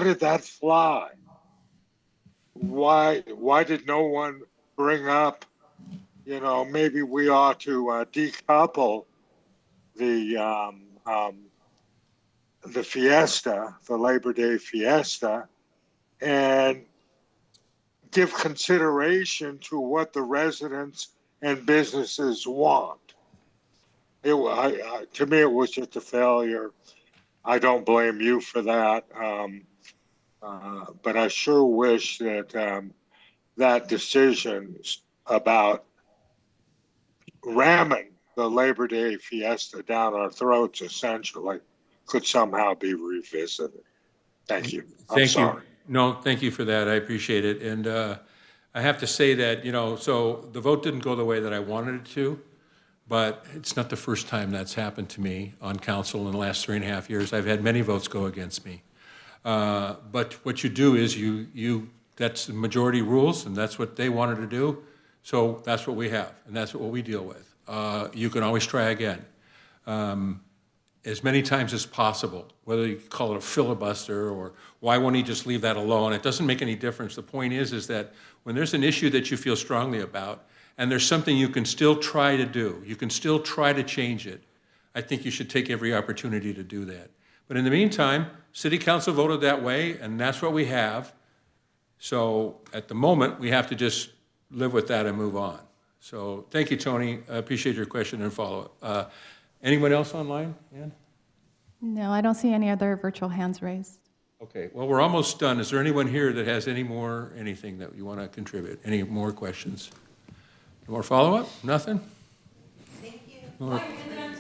did that fly? Why did no one bring up, maybe we ought to decouple the fiesta, the Labor Day fiesta, and give consideration to what the residents and businesses want. To me, it was just a failure. I don't blame you for that. But I sure wish that that decision about ramming the Labor Day fiesta down our throats, essentially, could somehow be revisited. Thank you. Thank you. No, thank you for that. I appreciate it. And I have to say that, so the vote didn't go the way that I wanted it to, but it's not the first time that's happened to me on council in the last 3.5 years. I've had many votes go against me. But what you do is that's the majority rules, and that's what they wanted to do. So that's what we have, and that's what we deal with. You can always try again. As many times as possible, whether you call it a filibuster or why won't he just leave that alone, it doesn't make any difference. The point is that when there's an issue that you feel strongly about and there's something you can still try to do, you can still try to change it, I think you should take every opportunity to do that. But in the meantime, City Council voted that way, and that's what we have. So at the moment, we have to just live with that and move on. So thank you, Tony. I appreciate your question and follow-up. Anyone else online, Ann? No, I don't see any other virtual hands raised. Okay, well, we're almost done. Is there anyone here that has anything that you want to contribute? Any more questions? More follow-up? Nothing? Thank you. More- Oh, you're on time.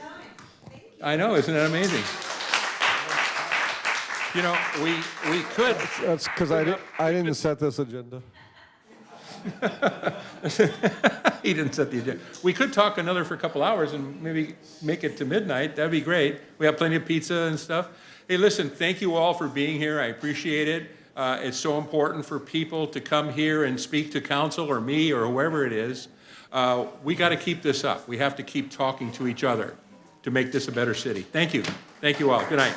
Thank you. I know, isn't that amazing? You know, we could. That's because I didn't set this agenda. He didn't set the agenda. We could talk another for a couple hours and maybe make it to midnight. That'd be great. We have plenty of pizza and stuff. Hey, listen, thank you all for being here. I appreciate it. It's so important for people to come here and speak to council or me or whoever it is. We got to keep this up. We have to keep talking to each other to make this a better city. Thank you. Thank you all. Good night.